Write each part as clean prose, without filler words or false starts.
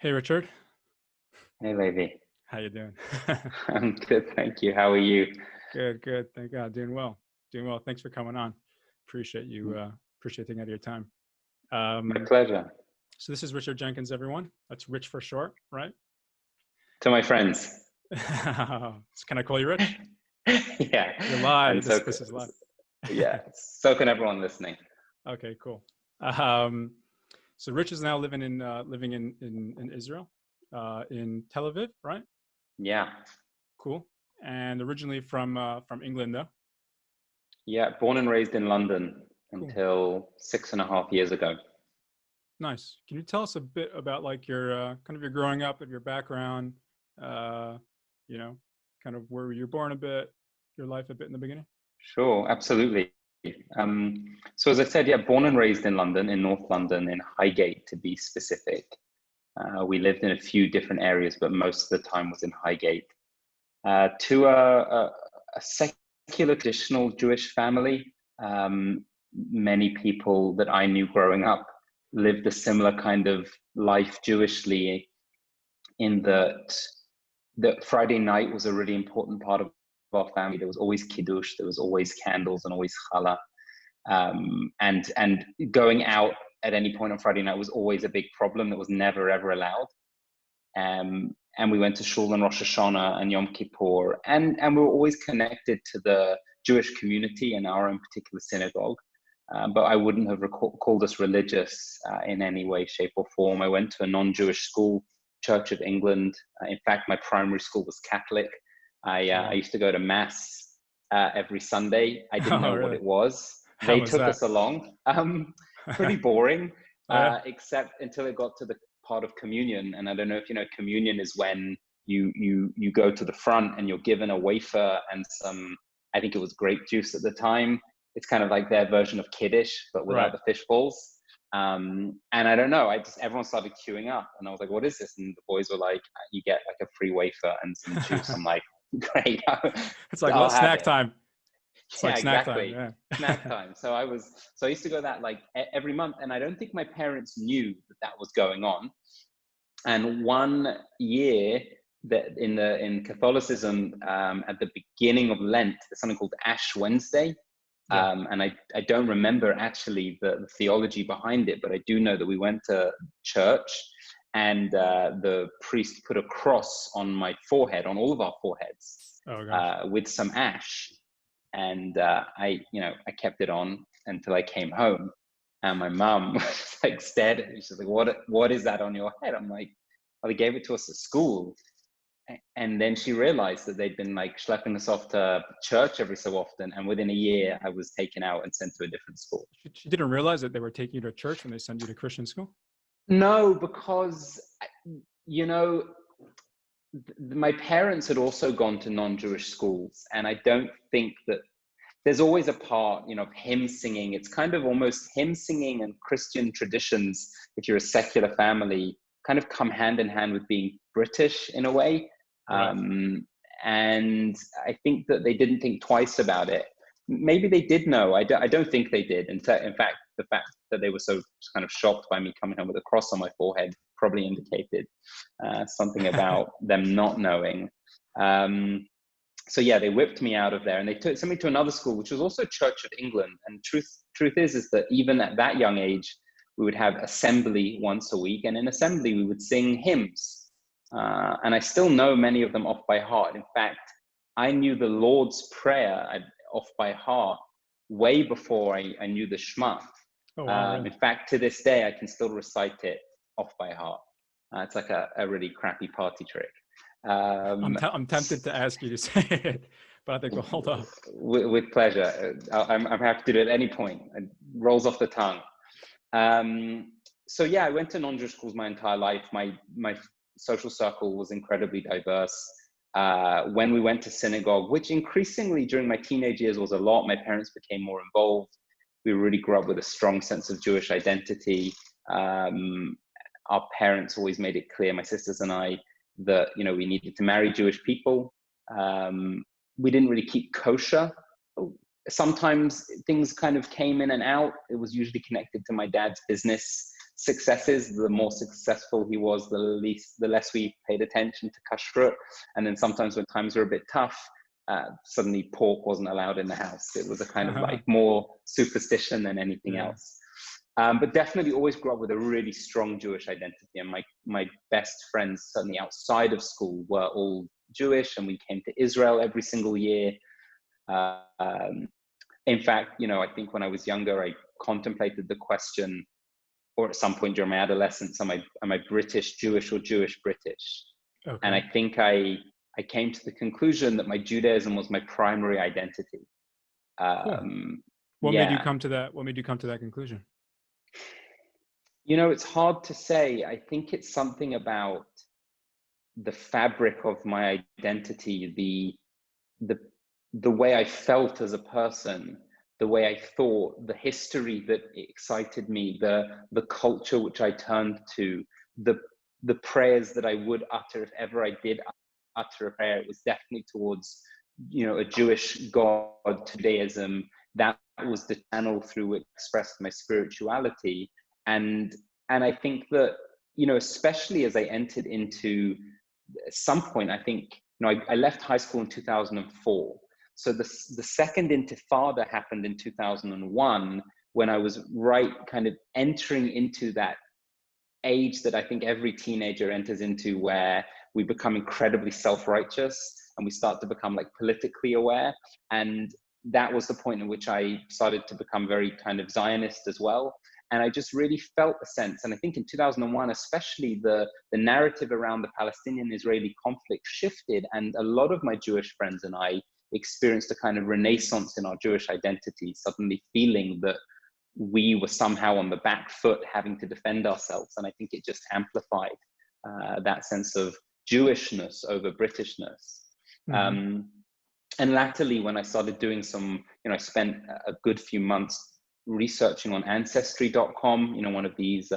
Hey, Richard. Hey, Levi. How you doing? I'm good, thank you. How are you? Good, good. Thank God. Doing well. Doing well. Thanks for coming on. Appreciate you. Appreciate taking out of your time. My Um, pleasure. so this is Richard Jenkins, everyone. That's Rich for short, right? To my friends. Can I call you Rich? Yeah. You're live. And This is live. yeah, so can everyone listening. Okay, cool. So Rich is now living in Israel, in Tel Aviv, right? Yeah. Cool. And originally from England, though. Yeah, born and raised in London Cool. until 6.5 years ago. Nice. Can you tell us a bit about like your kind of your growing up and your background? Uh, you know, kind of where you were born a bit, your life a bit in the beginning. Sure, absolutely. So as I said, yeah, born and raised in London, in North London, in Highgate to be specific. We lived in a few different areas, but most of the time was in Highgate. To a secular traditional Jewish family. Many people that I knew growing up lived a similar kind of life Jewishly, in that Friday night was a really important part of our family. There was always kiddush, there was always candles, and always challah. And going out at any point on Friday night was always a big problem. That was never ever allowed. And we went to shul on Rosh Hashanah and Yom Kippur, and we were always connected to the Jewish community and our own particular synagogue. But I wouldn't have called us religious in any way, shape, or form. I went to a non-Jewish school, Church of England. In fact, my primary school was Catholic. I used to go to mass every Sunday. I didn't Oh, know what really? it was. How They was took that? us along. Pretty boring, Oh, yeah. except until it got to the part of communion. And I don't know if you know, communion is when you go to the front and you're given a wafer and some, I think it was grape juice at the time. It's kind of like their version of kiddush, but without Right. the fish balls. And I don't know, everyone started queuing up, and I was like, what is this? And the boys were like, you get like a free wafer and some juice. I'm like, great. It's like I'll have snack it. time. It's Yeah, like snack time. exactly. Yeah. Snack time. So I used to go that like every month, and I don't think my parents knew that that was going on. And one year, that in Catholicism, at the beginning of Lent, there's something called Ash Wednesday. Yeah. And I don't remember actually the theology behind it, but I do know that we went to church, and the priest put a cross on my forehead, on all of our foreheads, Oh gosh. with some ash. And I kept it on until I came home. And my mom was like stared at me. She's like, what is that on your head? I'm like, oh, they gave it to us at school. And then she realized that they'd been like schlepping us off to church every so often. And within a year, I was taken out and sent to a different school. She didn't realize that they were taking you to church when they sent you to Christian school. No, because, you know, my parents had also gone to non-Jewish schools. And I don't think that there's always a part, of hymn singing. It's kind of almost hymn singing and Christian traditions, if you're a secular family, kind of come hand in hand with being British in a way. Right. And I think that they didn't think twice about it. Maybe they did know. I don't think they did. In fact, the fact that they were so kind of shocked by me coming home with a cross on my forehead probably indicated something about them not knowing. So yeah, they whipped me out of there, and they sent me to another school, which was also Church of England. And truth is that even at that young age, we would have assembly once a week, and in assembly we would sing hymns. And I still know many of them off by heart. In fact, I knew the Lord's Prayer off by heart way before I knew the Shema. Oh wow. In Really? fact, to this day, I can still recite it off by heart. It's like a really crappy party trick. I'm tempted to ask you to say it, but I think we'll hold off. With pleasure. I'm happy to do it at any point. It rolls off the tongue. So yeah, I went to non-Jewish schools my entire life. My social circle was incredibly diverse. When we went to synagogue, which increasingly during my teenage years was a lot, my parents became more involved. We really grew up with a strong sense of Jewish identity. Our parents always made it clear, my sisters and I, that we needed to marry Jewish people. We didn't really keep kosher. Sometimes things kind of came in and out. It was usually connected to my dad's business. successes, the more successful he was, the less we paid attention to kashrut. And then sometimes when times were a bit tough, suddenly pork wasn't allowed in the house. It was a kind of like more superstition than anything else. But definitely always grew up with a really strong Jewish identity. And my best friends, certainly outside of school, were all Jewish, and we came to Israel every single year. In fact, I think when I was younger, I contemplated the question, or at some point during my adolescence, am I British Jewish or Jewish British? Okay. And I think I came to the conclusion that my Judaism was my primary identity. Cool. What made you come to that? What made you come to that conclusion? It's hard to say. I think it's something about the fabric of my identity, the way I felt as a person, the way I thought, the history that excited me, the culture which I turned to, the prayers that I would utter if ever I did utter a prayer. It was definitely towards, a Jewish God, Judaism. That was the channel through which I expressed my spirituality. And I think that, especially as I entered into some point, I think, I left high school in 2004. So the second intifada happened in 2001, when I was kind of entering into that age that I think every teenager enters into, where we become incredibly self-righteous and we start to become like politically aware. And that was the point in which I started to become very kind of Zionist as well. And I just really felt the sense. And I think in 2001, especially the narrative around the Palestinian-Israeli conflict shifted. And a lot of my Jewish friends and I experienced a kind of renaissance in our Jewish identity, suddenly feeling that we were somehow on the back foot, having to defend ourselves. And I think it just amplified that sense of Jewishness over Britishness. Mm-hmm. And latterly, when I started doing I spent a good few months researching on Ancestry.com, one of these,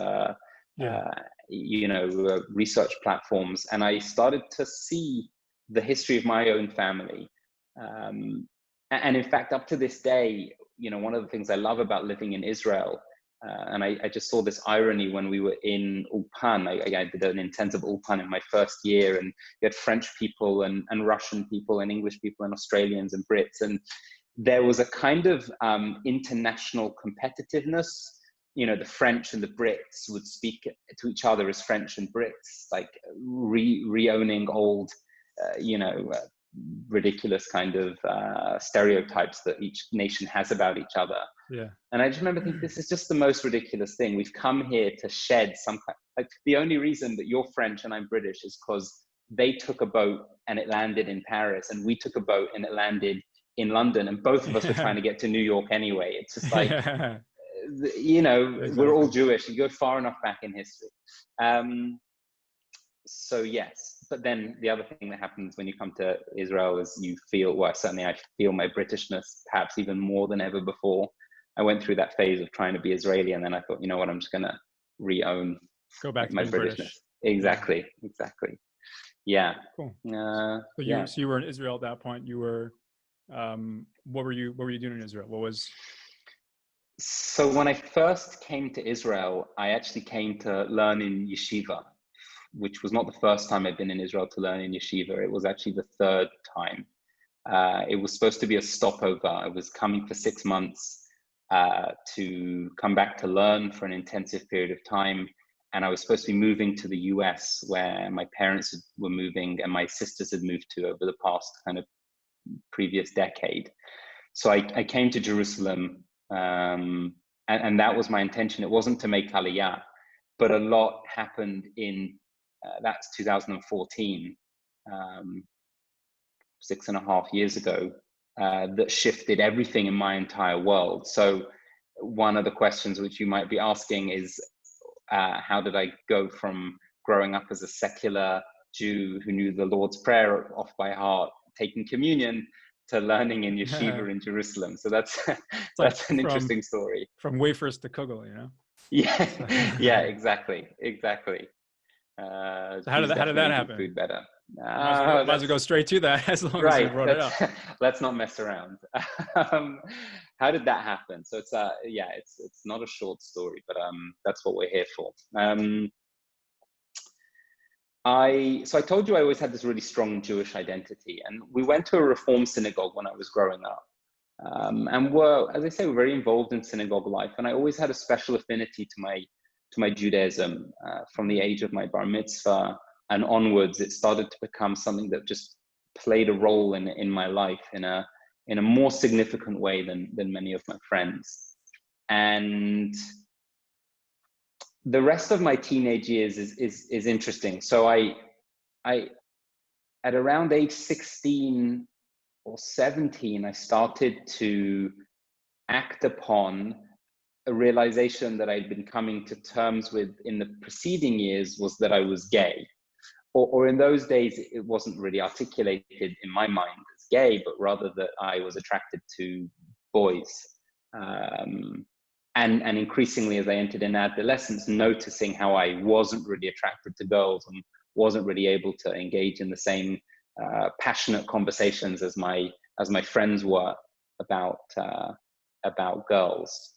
research platforms. And I started to see the history of my own family. And in fact, up to this day, one of the things I love about living in Israel, and I just saw this irony when we were in Ulpan. I did an intensive Ulpan in my first year, and you had French people and Russian people and English people and Australians and Brits. And there was a kind of international competitiveness. The French and the Brits would speak to each other as French and Brits, like re-owning old, ridiculous kind of stereotypes that each nation has about each other. Yeah. And I just remember thinking, this is just the most ridiculous thing. We've come here to shed some kind, like, the only reason that you're French and I'm British is because they took a boat and it landed in Paris, and we took a boat and it landed in London, and both of us were trying to get to New York anyway. It's just like, exactly. We're all Jewish. You go far enough back in history. So yes, but then the other thing that happens when you come to Israel is you feel, well, certainly I feel my Britishness perhaps even more than ever before. I went through that phase of trying to be Israeli, and then I thought, you know what, I'm just going to re-own go back my to Britishness. British. Exactly. Yeah. Cool. So you were in Israel at that point. You were, what were you doing in Israel? So when I first came to Israel, I actually came to learn in yeshiva, which was not the first time I'd been in Israel to learn in yeshiva. It was actually the third time. It was supposed to be a stopover. I was coming for 6 months to come back to learn for an intensive period of time. And I was supposed to be moving to the US, where my parents were moving and my sisters had moved to over the past kind of previous decade. So I came to Jerusalem, and that was my intention. It wasn't to make Aliyah, but a lot happened in, that's 2014, 6.5 years ago, that shifted everything in my entire world. So one of the questions which you might be asking is, how did I go from growing up as a secular Jew who knew the Lord's Prayer off by heart, taking communion, to learning in yeshiva in Jerusalem? So that's that's an interesting story. From wafers to kugel, Yeah, exactly. So how did that happen? Food better. Might as well go straight to that as long as you Right. brought it up. Let's not mess around. How did that happen? So it's it's not a short story, but that's what we're here for. I told you I always had this really strong Jewish identity, and we went to a Reform synagogue when I was growing up, and were, as I say, we're very involved in synagogue life. And I always had a special affinity to my Judaism from the age of my bar mitzvah and onwards. It started to become something that just played a role in my life in a more significant way than many of my friends. And the rest of my teenage years is interesting. So I at around age 16 or 17, I started to act upon a realization that I'd been coming to terms with in the preceding years, was that I was gay. Or in those days, it wasn't really articulated in my mind as gay, but rather that I was attracted to boys. And increasingly, as I entered in adolescence, noticing how I wasn't really attracted to girls and wasn't really able to engage in the same passionate conversations as my friends were about girls.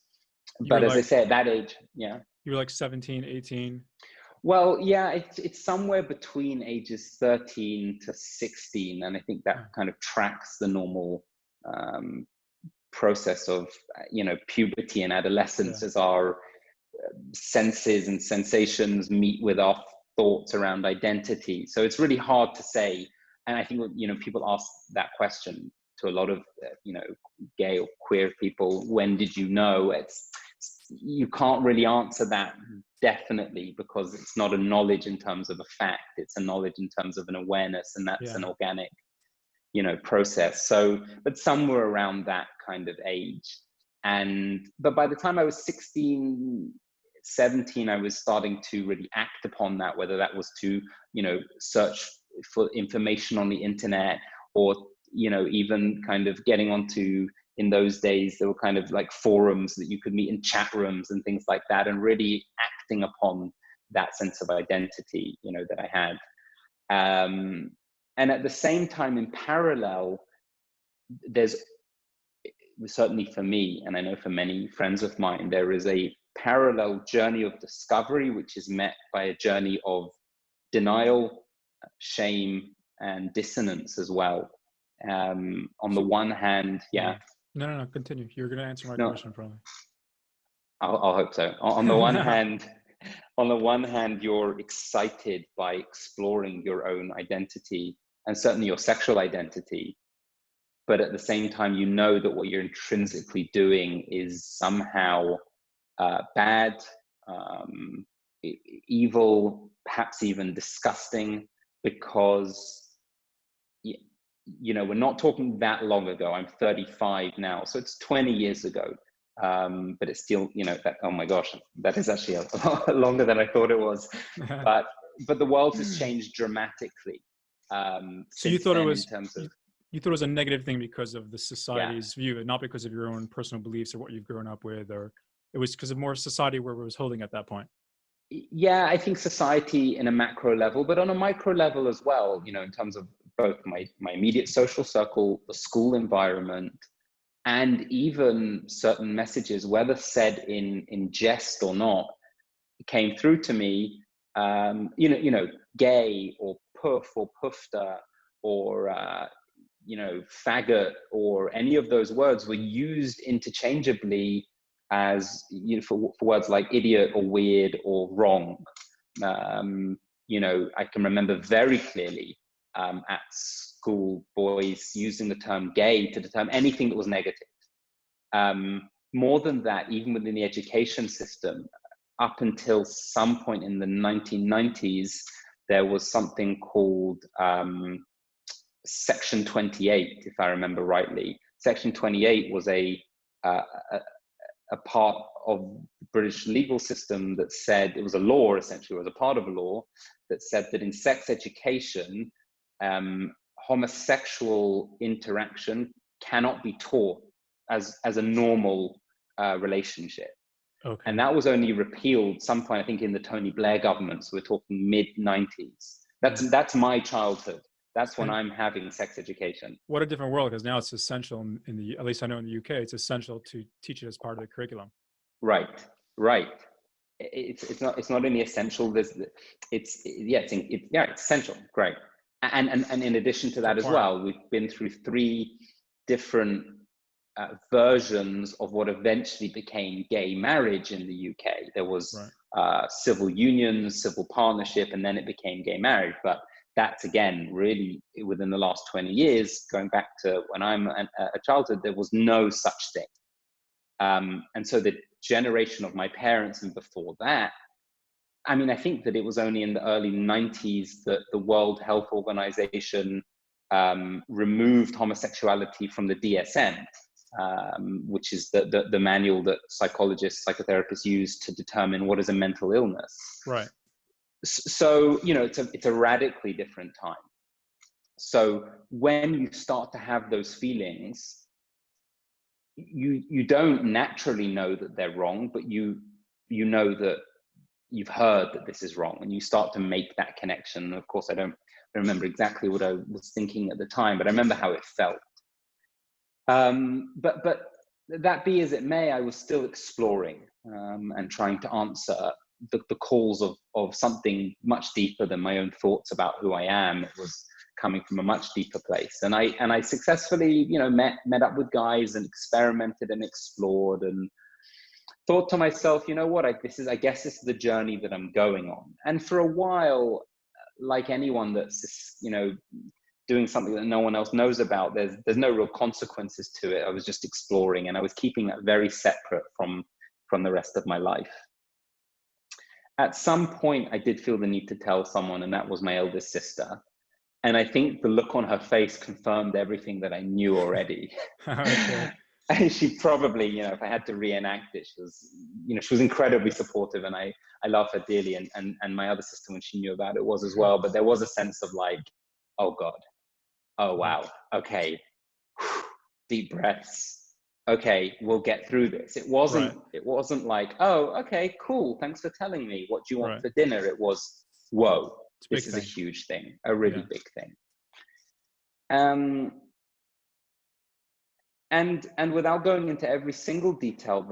But as I say, at that age, yeah. You were like 17, 18. Well, yeah, it's somewhere between ages 13 to 16. And I think that kind of tracks the normal process of, puberty and adolescence, as our senses and sensations meet with our thoughts around identity. So it's really hard to say. And I think, people ask that question to a lot of, gay or queer people, when did you know? You can't really answer that definitely, because it's not a knowledge in terms of a fact, it's a knowledge in terms of an awareness, and that's an organic process. So, but somewhere around that kind of age. But by the time I was 16, 17, I was starting to really act upon that, whether that was to search for information on the internet, or even kind of getting onto, in those days, there were kind of like forums that you could meet in chat rooms and things like that, and really acting upon that sense of identity, that I had. And at the same time, in parallel, there's certainly for me, and I know for many friends of mine, there is a parallel journey of discovery, which is met by a journey of denial, shame, and dissonance as well. On the one hand, No, continue. You're going to answer my question probably. I'll hope so. On the one hand, you're excited by exploring your own identity, and certainly your sexual identity. But at the same time, you know that what you're intrinsically doing is somehow bad, evil, perhaps even disgusting, because we're not talking that long ago. I'm 35 now, so it's 20 years ago. But it's still, that, oh my gosh, that is actually a lot longer than I thought it was. But the world has changed dramatically. So you thought it was, you thought it was a negative thing because of the society's view, not because of your own personal beliefs or what you've grown up with, or it was because of more society where it was holding at that point? Yeah, I think society in a macro level, but on a micro level as well, in terms of both my immediate social circle, the school environment, and even certain messages, whether said in jest or not, came through to me. Gay or puff or puffta or faggot, or any of those words were used interchangeably as for words like idiot or weird or wrong. I can remember very clearly at school, boys using the term gay to determine anything that was negative. More than that, even within the education system, up until some point in the 1990s, there was something called Section 28, if I remember rightly. Section 28 was a part of the British legal system that said, it was a law essentially, it was a part of a law that said that in sex education, homosexual interaction cannot be taught as a normal relationship. Okay. And that was only repealed some point, I think, in the Tony Blair government. So we're talking mid-90s. That's my childhood. That's when I'm having sex education. What a different world, because now it's essential in the, at least I know in the UK, it's essential to teach it as part of the curriculum. Right. It's not only essential. It's essential. Great. And in addition to that as well, we've been through 3 different versions of what eventually became gay marriage in the UK. There was civil unions, civil partnership, and then it became gay marriage. But that's, again, really within the last 20 years, going back to when I'm a childhood, there was no such thing. And so the generation of my parents and before that, I mean, I think that it was only in the early 90s that the World Health Organization removed homosexuality from the DSM, which is the manual that psychologists, psychotherapists use to determine what is a mental illness. Right. So, it's a radically different time. So when you start to have those feelings, you don't naturally know that they're wrong, but you know that you've heard that this is wrong, and you start to make that connection. Of course, I don't remember exactly what I was thinking at the time, but I remember how it felt. But that be as it may, I was still exploring and trying to answer the calls of something much deeper than my own thoughts about who I am. It was coming from a much deeper place, and I successfully, met up with guys and experimented and explored and thought to myself, you know what, I guess this is the journey that I'm going on. And for a while, like anyone that's doing something that no one else knows about, there's no real consequences to it. I was just exploring, and I was keeping that very separate from the rest of my life. At some point, I did feel the need to tell someone, and that was my eldest sister. And I think the look on her face confirmed everything that I knew already. Okay. And she probably, if I had to reenact it, she was incredibly supportive, and I love her dearly. And my other sister, when she knew about it, was as well. But there was a sense of like, oh God, oh wow, okay, deep breaths. Okay, we'll get through this. It wasn't like, oh, okay, cool, thanks for telling me. What do you want for dinner? It was, whoa, this is a huge thing, a really big thing. And without going into every single detail,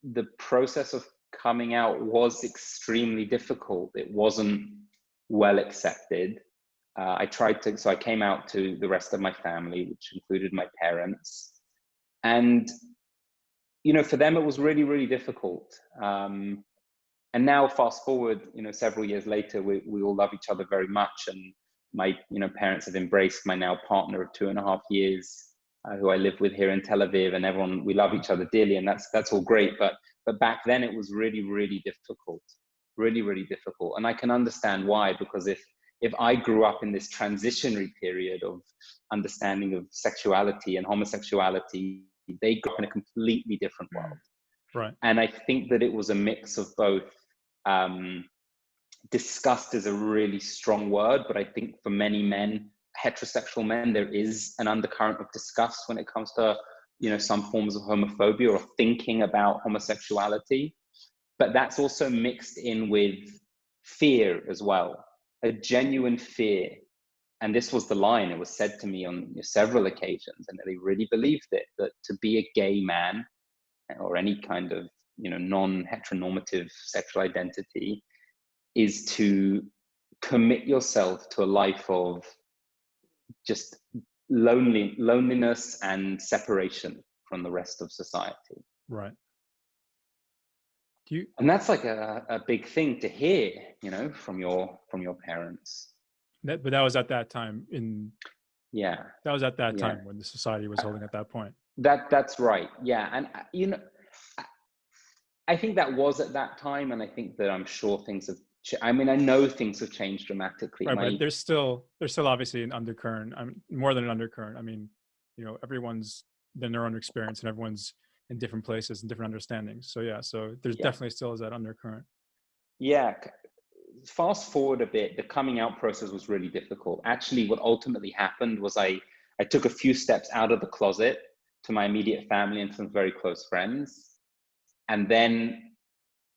the process of coming out was extremely difficult. It wasn't well accepted. I came out to the rest of my family, which included my parents. And, for them, it was really, really difficult. And now fast forward, several years later, we all love each other very much. And my, parents have embraced my now partner of 2.5 years, who I live with here in Tel Aviv, and everyone, we love each other dearly, and that's all great. But back then it was really, really difficult, really, really difficult. And I can understand why, because if I grew up in this transitionary period of understanding of sexuality and homosexuality, they grew up in a completely different world. Right. And I think that it was a mix of both. Disgust is a really strong word, but I think for many men, heterosexual men, there is an undercurrent of disgust when it comes to, some forms of homophobia or thinking about homosexuality. But that's also mixed in with fear as well, a genuine fear. And this was the line, it was said to me on several occasions, and they really believed it, that to be a gay man or any kind of, non-heteronormative sexual identity is to commit yourself to a life of just loneliness and separation from the rest of society. Right. And that's like a big thing to hear, from your parents. But that was at that time that was at that time when the society was holding at that point. That's right. Yeah. And, I think that was at that time. And I think that I'm sure things have, I know things have changed dramatically. Right, but there's still obviously an undercurrent. More than an undercurrent. Everyone's in their own experience, and everyone's in different places and different understandings. So there's definitely still is that undercurrent. Yeah. Fast forward a bit, the coming out process was really difficult. Actually, what ultimately happened was I took a few steps out of the closet to my immediate family and some very close friends. And then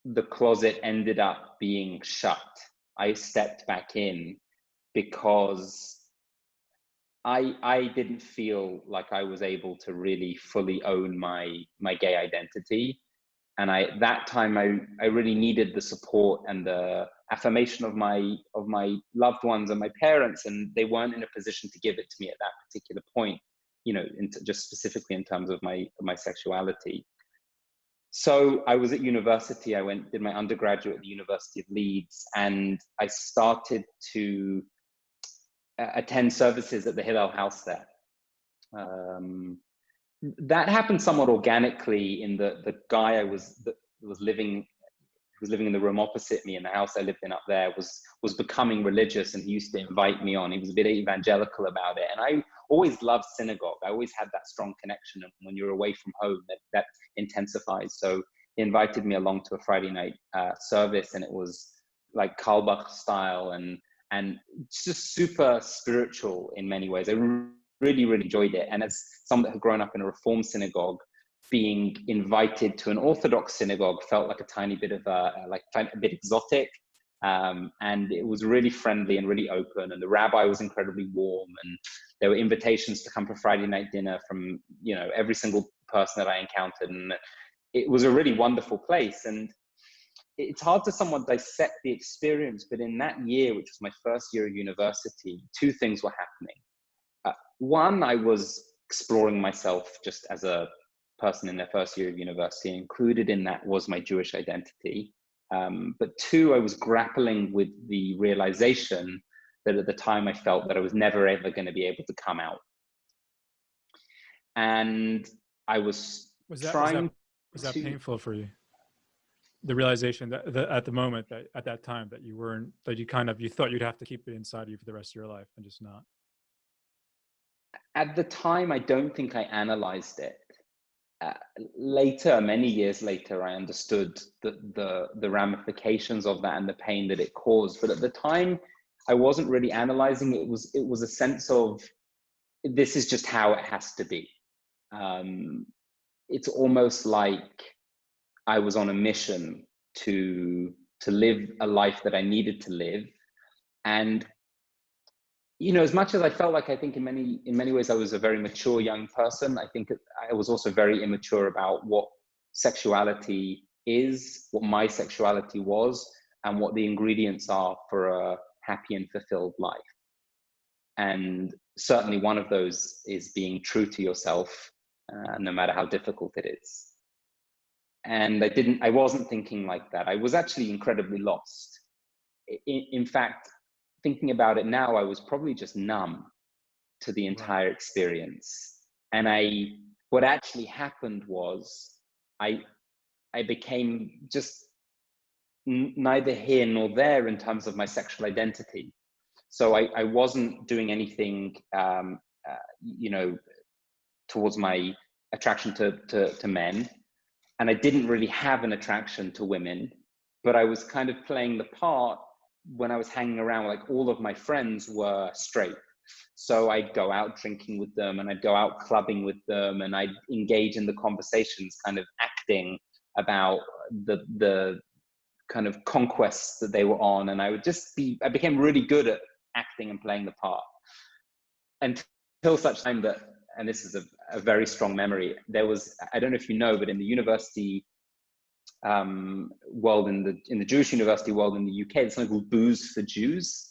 the closet ended up being shut. I stepped back in, because I didn't feel like I was able to really fully own my gay identity. And at that time, I really needed the support and the affirmation of my loved ones and my parents, and they weren't in a position to give it to me at that particular point, just specifically in terms of my sexuality. So I was at university. I did my undergraduate at the University of Leeds, and I started to attend services at the Hillel House there. That happened somewhat organically in the guy I was living in the room opposite me in the house I lived in up there was becoming religious, and he used to invite me on. He was a bit evangelical about it, and I always loved synagogue. I always had that strong connection, and when you're away from home, that intensifies. So he invited me along to a Friday night service, and it was like Karlbach style and just super spiritual in many ways. I really, really enjoyed it. And as someone that had grown up in a Reform synagogue, being invited to an Orthodox synagogue felt like a tiny bit of a bit exotic. And it was really friendly and really open. And the rabbi was incredibly warm. And there were invitations to come for Friday night dinner from, every single person that I encountered. And it was a really wonderful place. And it's hard to somewhat dissect the experience, but in that year, which was my first year of university, two things were happening. One, I was exploring myself just as a person in their first year of university. Included in that was my Jewish identity. But two, I was grappling with the realization that at the time I felt that I was never ever going to be able to come out. And I was trying. Was that painful for you? The realization that at the moment, that at that time, that you weren't, that you thought you'd have to keep it inside of you for the rest of your life and just not. At the time, I don't think I analyzed it. Later, many years later, I understood the ramifications of that and the pain that it caused. But at the time, I wasn't really analyzing it. It was a sense of, this is just how it has to be. It's almost like I was on a mission to live a life that I needed to live. And, as much as I felt like, I think in many ways I was a very mature young person, I think I was also very immature about what sexuality is, what my sexuality was, and what the ingredients are for a happy and fulfilled life. And certainly one of those is being true to yourself, no matter how difficult it is. And I wasn't thinking like that. I was actually incredibly lost. In fact, thinking about it now, I was probably just numb to the entire experience. And what actually happened was I became just neither here nor there in terms of my sexual identity. So I wasn't doing anything, towards my attraction to men. And I didn't really have an attraction to women, but I was kind of playing the part when I was hanging around. Like, all of my friends were straight. So I'd go out drinking with them, and I'd go out clubbing with them, and I'd engage in the conversations, kind of acting about the kind of conquests that they were on. And I became really good at acting and playing the part until such time that, and this is a very strong memory, there was, I don't know if you know, but in the university world, in the Jewish university world in the UK, there's something called Booze for Jews.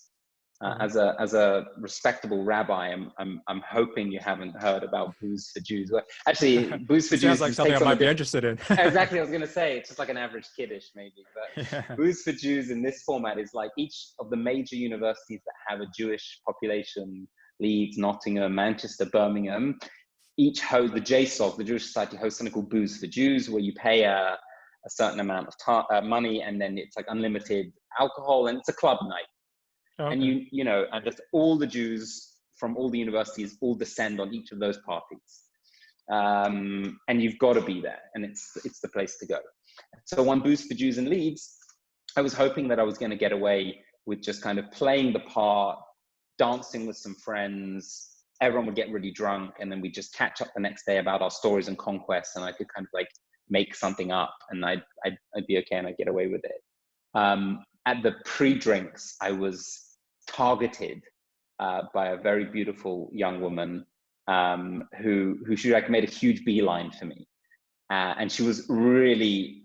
As a respectable rabbi, I'm hoping you haven't heard about Booze for Jews. Actually, Booze for Jews sounds like something I might be interested in. Exactly, I was going to say, it's just like an average kiddish maybe. But Yeah. Booze for Jews in this format is like each of the major universities that have a Jewish population, Leeds, Nottingham, Manchester, Birmingham, each host, the JSOC, the Jewish Society, hosts something called Booze for Jews, where you pay a certain amount of money, and then it's like unlimited alcohol, and it's a club night. Okay. And and just all the Jews from all the universities all descend on each of those parties. And you've got to be there, and it's the place to go. So on Booze for Jews in Leeds, I was hoping that I was going to get away with just kind of playing the part, dancing with some friends. Everyone would get really drunk, and then we'd just catch up the next day about our stories and conquests, and I could kind of like make something up, and I'd be okay, and I'd get away with it. At the pre-drinks, I was targeted by a very beautiful young woman who she like made a huge beeline for me. And she was really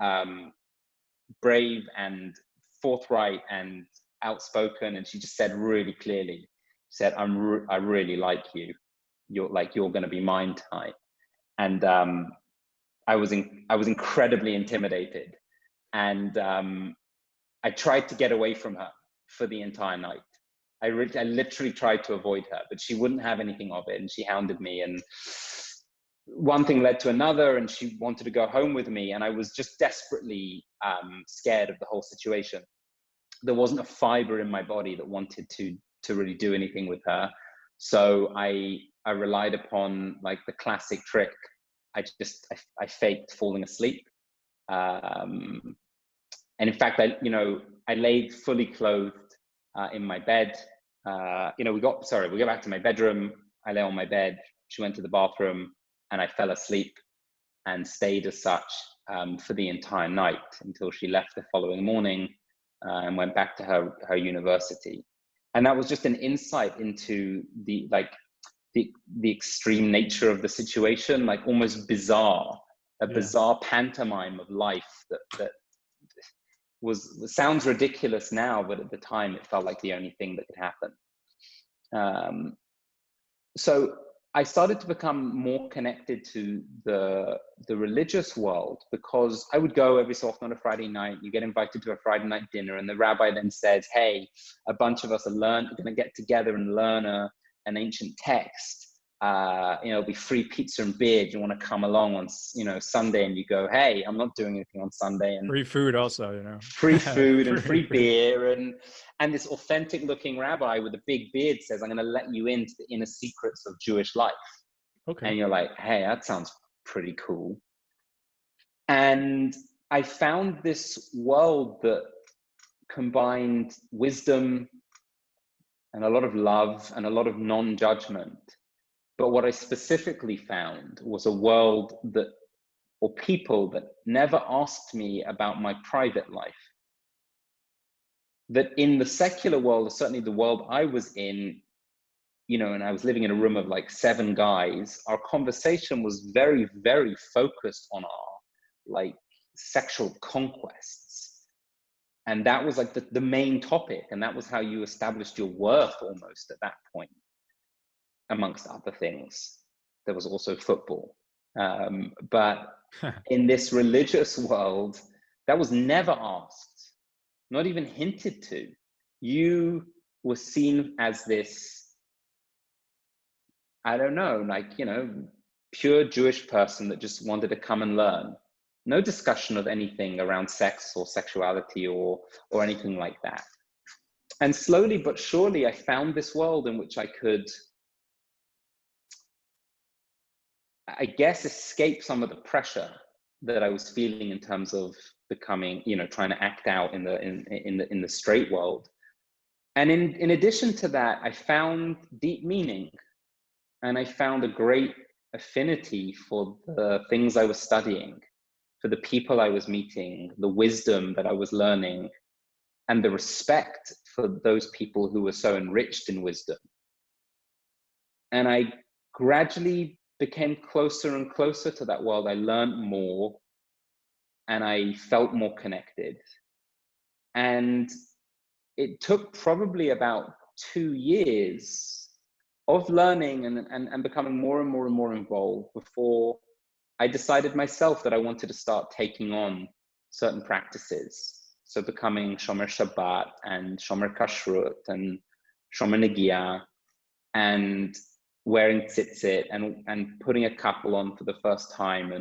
brave and forthright and outspoken, and she just said really clearly, she said, I really like you. You're going to be mine tonight. And I was incredibly intimidated, and I tried to get away from her for the entire night. I literally tried to avoid her, but she wouldn't have anything of it, and she hounded me, and one thing led to another, and she wanted to go home with me, and I was just desperately scared of the whole situation. There wasn't a fiber in my body that wanted to really do anything with her. So I relied upon like the classic trick. I faked falling asleep. And in fact, I laid fully clothed in my bed. We go back to my bedroom. I lay on my bed. She went to the bathroom, and I fell asleep and stayed as such for the entire night until she left the following morning and went back to her university. And that was just an insight into the extreme nature of the situation, like almost bizarre, bizarre pantomime of life that sounds ridiculous now, but at the time it felt like the only thing that could happen. So I started to become more connected to the religious world, because I would go every so often on a Friday night. You get invited to a Friday night dinner, and the rabbi then says, hey, a bunch of us are going to get together and learn an ancient text. It'll be free pizza and beer. Do you want to come along on Sunday? And you go, hey, I'm not doing anything on Sunday. And free food also, free food and free beer, and this authentic looking rabbi with a big beard says, I'm going to let you into the inner secrets of Jewish life. Okay. And you're like, hey, that sounds pretty cool. And I found this world that combined wisdom and a lot of love and a lot of non-judgment. But what I specifically found was a world or people that never asked me about my private life. That in the secular world, or certainly the world I was in, and I was living in a room of like 7 guys, our conversation was very, very focused on our like sexual conquests. And that was like the main topic. And that was how you established your worth almost at that point. Amongst other things, there was also football. But in this religious world, that was never asked, not even hinted to. You were seen as this, I don't know, pure Jewish person that just wanted to come and learn. No discussion of anything around sex or sexuality or anything like that. And slowly but surely, I found this world in which I could, I guess, escape some of the pressure that I was feeling in terms of becoming, trying to act out in the straight world. And in addition to that, I found deep meaning, and I found a great affinity for the things I was studying, for the people I was meeting, the wisdom that I was learning, and the respect for those people who were so enriched in wisdom. And I gradually became closer and closer to that world. I learned more, and I felt more connected. And it took probably about 2 years of learning and becoming more and more and more involved before I decided myself that I wanted to start taking on certain practices. So becoming Shomer Shabbat and Shomer Kashrut and Shomer Negiah, and wearing tzitzit and putting a couple on for the first time.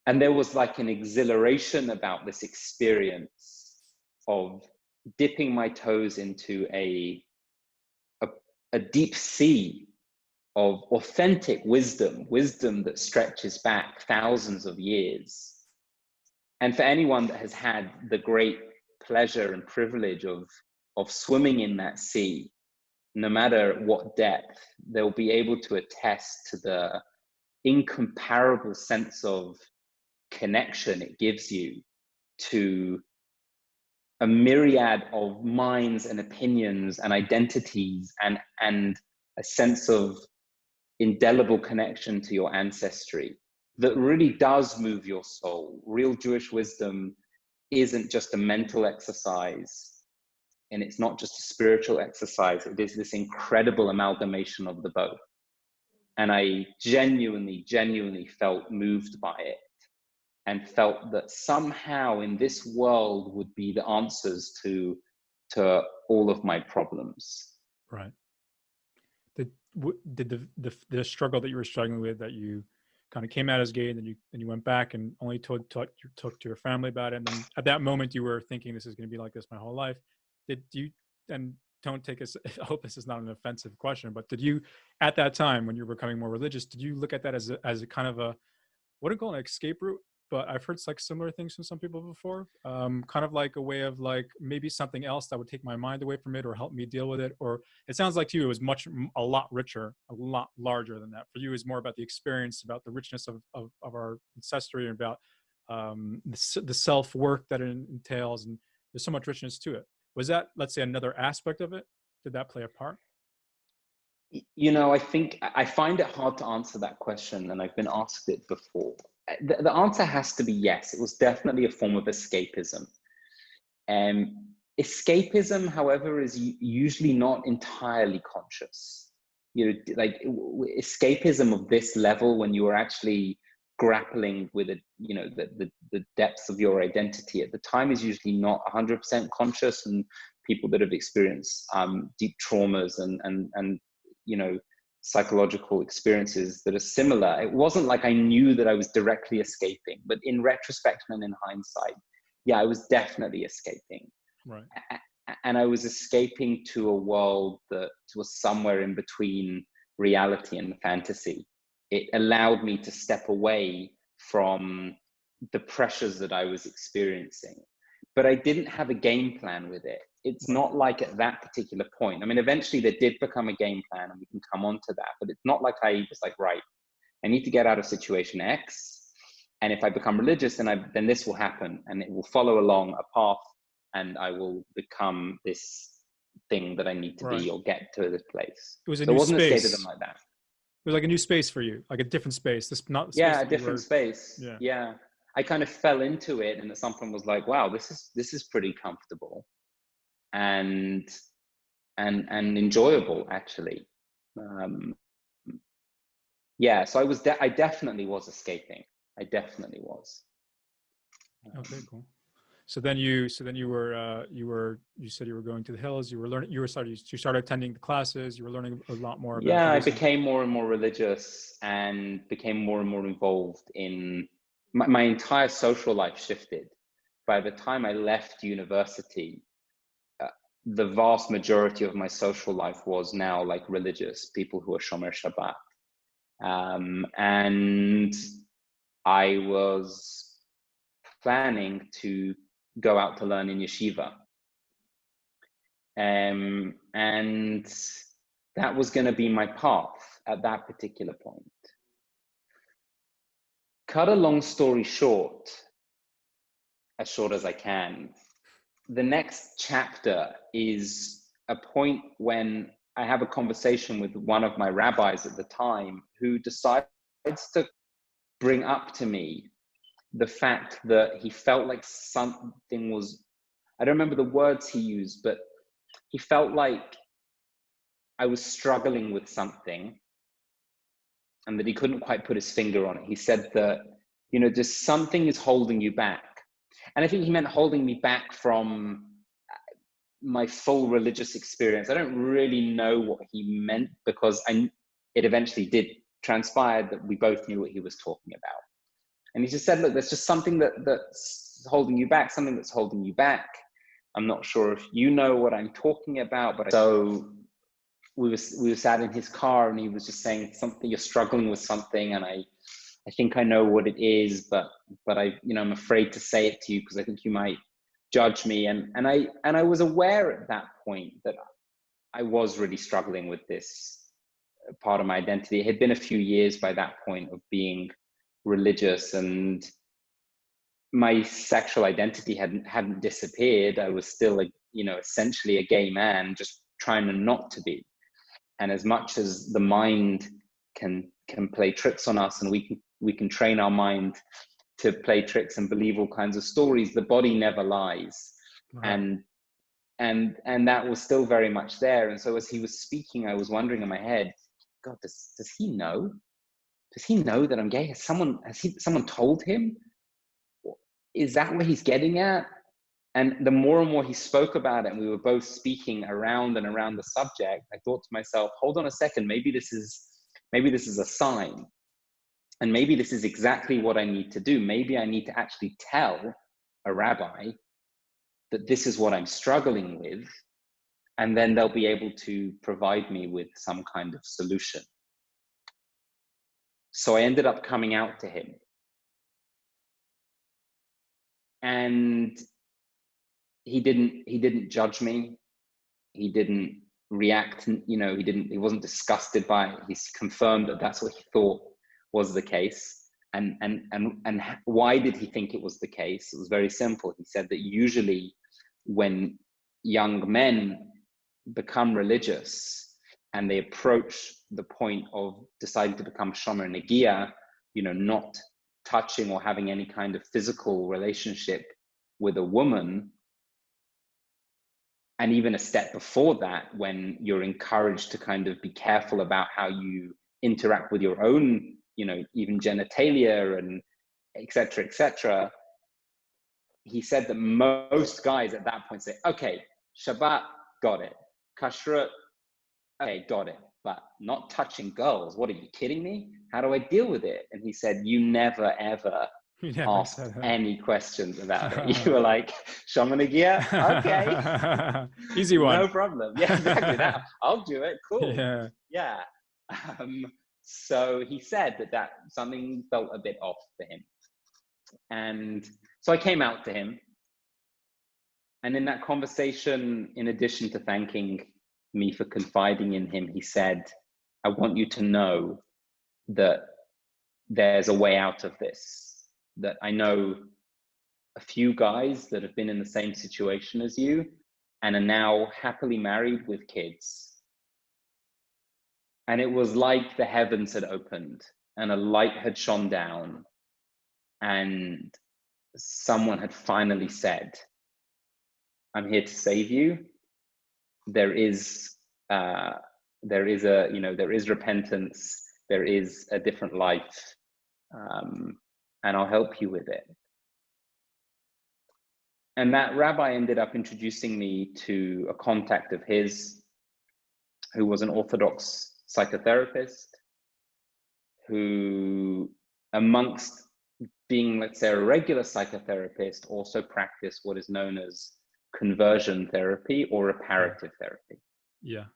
And there was like an exhilaration about this experience of dipping my toes into a deep sea of authentic wisdom that stretches back thousands of years. And for anyone that has had the great pleasure and privilege of swimming in that sea, no matter what depth, they'll be able to attest to the incomparable sense of connection it gives you to a myriad of minds and opinions and identities and a sense of indelible connection to your ancestry that really does move your soul. Real Jewish wisdom isn't just a mental exercise, and it's not just a spiritual exercise. It is this incredible amalgamation of the both. And I genuinely felt moved by it, and felt that somehow in this world would be the answers to all of my problems. Right. Did the struggle that you were struggling with, that you kind of came out as gay, and then you went back and only talked to your family about it, and then at that moment you were thinking, this is going to be like this my whole life? Did you, and don't take us, I hope this is not an offensive question, but did you, at that time when you were becoming more religious, did you look at that as a kind of a, wouldn't call it an escape route, but I've heard like similar things from some people before, kind of like a way of like maybe something else that would take my mind away from it or help me deal with it? Or it sounds like to you it was a lot richer, a lot larger than that. For you, it's more about the experience, about the richness of our ancestry, and about the self-work that it entails, and there's so much richness to it. Was that, let's say, another aspect of it? Did that play a part? You know, I think I find it hard to answer that question, and I've been asked it before. The answer has to be yes. It was definitely a form of escapism. Escapism, however, is usually not entirely conscious. You know, like escapism of this level, when you are actually grappling with it, you know, the depths of your identity at the time, is usually not 100% conscious. And people that have experienced deep traumas and you know, psychological experiences that are similar, it wasn't like I knew that I was directly escaping, but in retrospect and in hindsight, yeah, I was definitely escaping. Right. And I was escaping to a world that was somewhere in between reality and fantasy. It allowed me to step away from the pressures that I was experiencing, but I didn't have a game plan with it. It's not like at that particular point. I mean, eventually there did become a game plan, and we can come on to that, but it's not like I was like, right, I need to get out of situation X, and if I become religious, then this will happen, and it will follow along a path, and I will become this thing that I need to be, or get to this place. It was a So new it wasn't space. escapism like that. It was like a new space for you, like a different space. This not the space. Yeah, a different space. Yeah. Yeah. I kind of fell into it, and at some point was like, wow, this is pretty comfortable and enjoyable, actually. Yeah, so I definitely was escaping. I definitely was. Okay, cool. So then you said you were going to the hills. You were learning. You started attending the classes. You were learning a lot more about. Yeah, I became more and more religious, and became more and more involved in my entire social life shifted. By the time I left university, the vast majority of my social life was now like religious people who are Shomer Shabbat. And I was planning to go out to learn in yeshiva. And that was going to be my path at that particular point. Cut a long story short, as short as I can, the next chapter is a point when I have a conversation with one of my rabbis at the time, who decides to bring up to me the fact that he felt like something was, I don't remember the words he used, but he felt like I was struggling with something, and that he couldn't quite put his finger on it. He said that, you know, just something is holding you back. And I think he meant holding me back from my full religious experience. I don't really know what he meant, because it eventually did transpire that we both knew what he was talking about. And he just said, look, there's just something that's holding you back, something that's holding you back. I'm not sure if you know what I'm talking about, but so we were sat in his car, and he was just saying something, you're struggling with something, and I think I know what it is, but I, you know, I'm afraid to say it to you because I think you might judge me. And I was aware at that point that I was really struggling with this part of my identity. It had been a few years by that point of being religious, and my sexual identity hadn't disappeared. I was still essentially a gay man, just trying to not to be. And as much as the mind can play tricks on us, and we can train our mind to play tricks and believe all kinds of stories, the body never lies. Right. And that was still very much there. And so as he was speaking, I was wondering in my head, God, does he know? Does he know that I'm gay? Has someone told him? Is that what he's getting at? And the more and more he spoke about it, and we were both speaking around and around the subject, I thought to myself, hold on a second, maybe this is a sign. And maybe this is exactly what I need to do. Maybe I need to actually tell a rabbi that this is what I'm struggling with, and then they'll be able to provide me with some kind of solution. So I ended up coming out to him. And he didn't judge me. He didn't react, he wasn't disgusted by it. He's confirmed that that's what he thought was the case. And why did he think it was the case? It was very simple. He said that usually when young men become religious and they approach the point of deciding to become shomer negia, not touching or having any kind of physical relationship with a woman, and even a step before that, when you're encouraged to kind of be careful about how you interact with your own, even genitalia and et cetera, he said that most guys at that point say, okay, Shabbat, got it. Kashrut, okay, got it. But not touching girls, what are you kidding me? How do I deal with it? And he said, you never, ever asked any questions about it. You were like, shomer negia, okay. Easy one. No problem. Yeah, exactly that. I'll do it. Cool. Yeah. So he said that something felt a bit off for him. And so I came out to him. And in that conversation, in addition to thanking me for confiding in him, he said, I want you to know that there's a way out of this, that I know a few guys that have been in the same situation as you and are now happily married with kids. And it was like the heavens had opened and a light had shone down, and someone had finally said, I'm here to save you. There is repentance. There is a different life, and I'll help you with it. And that rabbi ended up introducing me to a contact of his who was an Orthodox psychotherapist, who, amongst being, let's say, a regular psychotherapist, also practiced what is known as conversion therapy or reparative therapy. Yeah.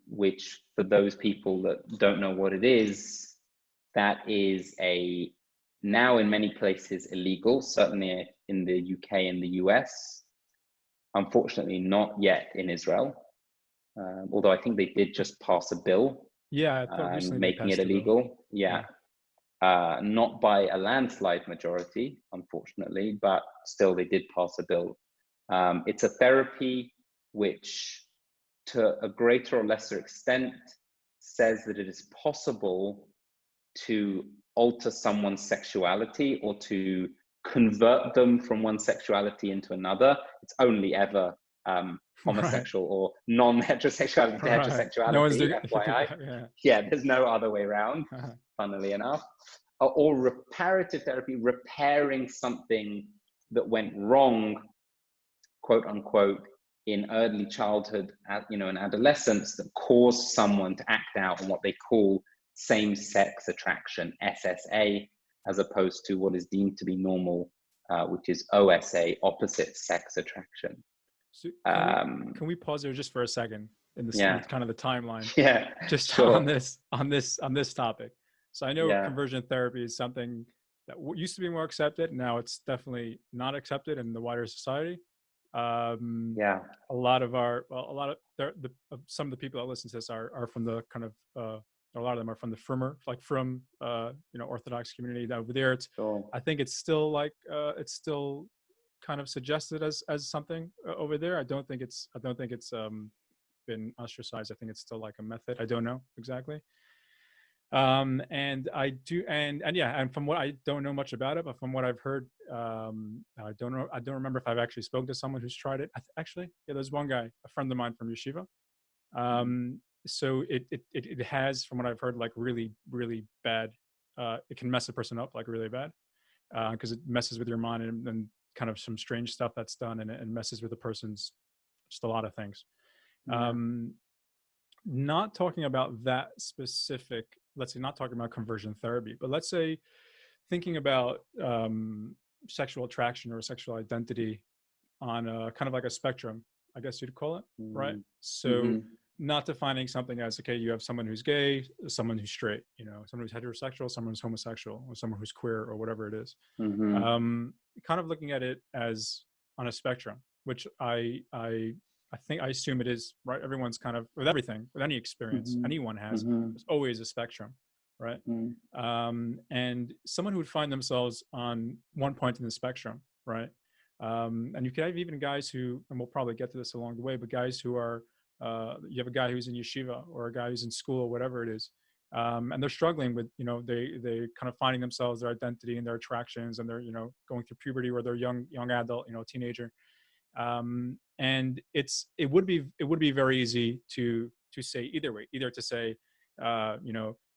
Which, for those people that don't know what it is, that is now in many places illegal, certainly in the UK and the US. Unfortunately, not yet in Israel. Although I think they did just pass a bill, I thought recently making it illegal. Not by a landslide majority, unfortunately, but still they did pass a bill. It's a therapy which, to a greater or lesser extent, says that it is possible to alter someone's sexuality or to convert them from one sexuality into another. It's only ever homosexual or non-heterosexuality to heterosexuality, no one's FYI. There's no other way around, funnily enough. Or reparative therapy, repairing something that went wrong, quote unquote, in early childhood, and adolescence, that caused someone to act out on what they call same-sex attraction, SSA, as opposed to what is deemed to be normal, which is OSA, opposite sex attraction. So can we pause there just for a second in this kind of the timeline? Sure. on this topic. So I know conversion therapy is something that used to be more accepted. Now it's definitely not accepted in the wider society. Some of the people that listen to this are from the kind of A lot of them are from the firmer, like from Orthodox community over there. Sure. I think it's still like it's still kind of suggested as something over there. I don't think it's been ostracized. I think it's still like a method. I don't know exactly. And I do, and yeah, and from what I don't know much about it, but from what I've heard, I don't know. I don't remember if I've actually spoken to someone who's tried it. Actually, yeah, there's one guy, a friend of mine from yeshiva. So it has, from what I've heard, like really, really bad. It can mess a person up like really bad, because it messes with your mind and kind of some strange stuff that's done, and it messes with a person's just a lot of things. Yeah. Not talking about that specific, let's say, not talking about conversion therapy, but let's say thinking about sexual attraction or sexual identity on a kind of like a spectrum, I guess you'd call it, right? So not defining something as, okay, you have someone who's gay, someone who's straight, someone who's heterosexual, someone who's homosexual, or someone who's queer, or whatever it is. Kind of looking at it as on a spectrum, which I assume it is, right? Everyone's kind of, with everything, with any experience anyone has, there's always a spectrum, right? And someone who would find themselves on one point in the spectrum, right? And you could have even guys who, and we'll probably get to this along the way, but guys who are, you have a guy who's in yeshiva or a guy who's in school or whatever it is, and they're struggling with, they kind of finding themselves, their identity and their attractions, and they're, going through puberty, or they're young adult, teenager. And it would be very easy to say either way, either to say,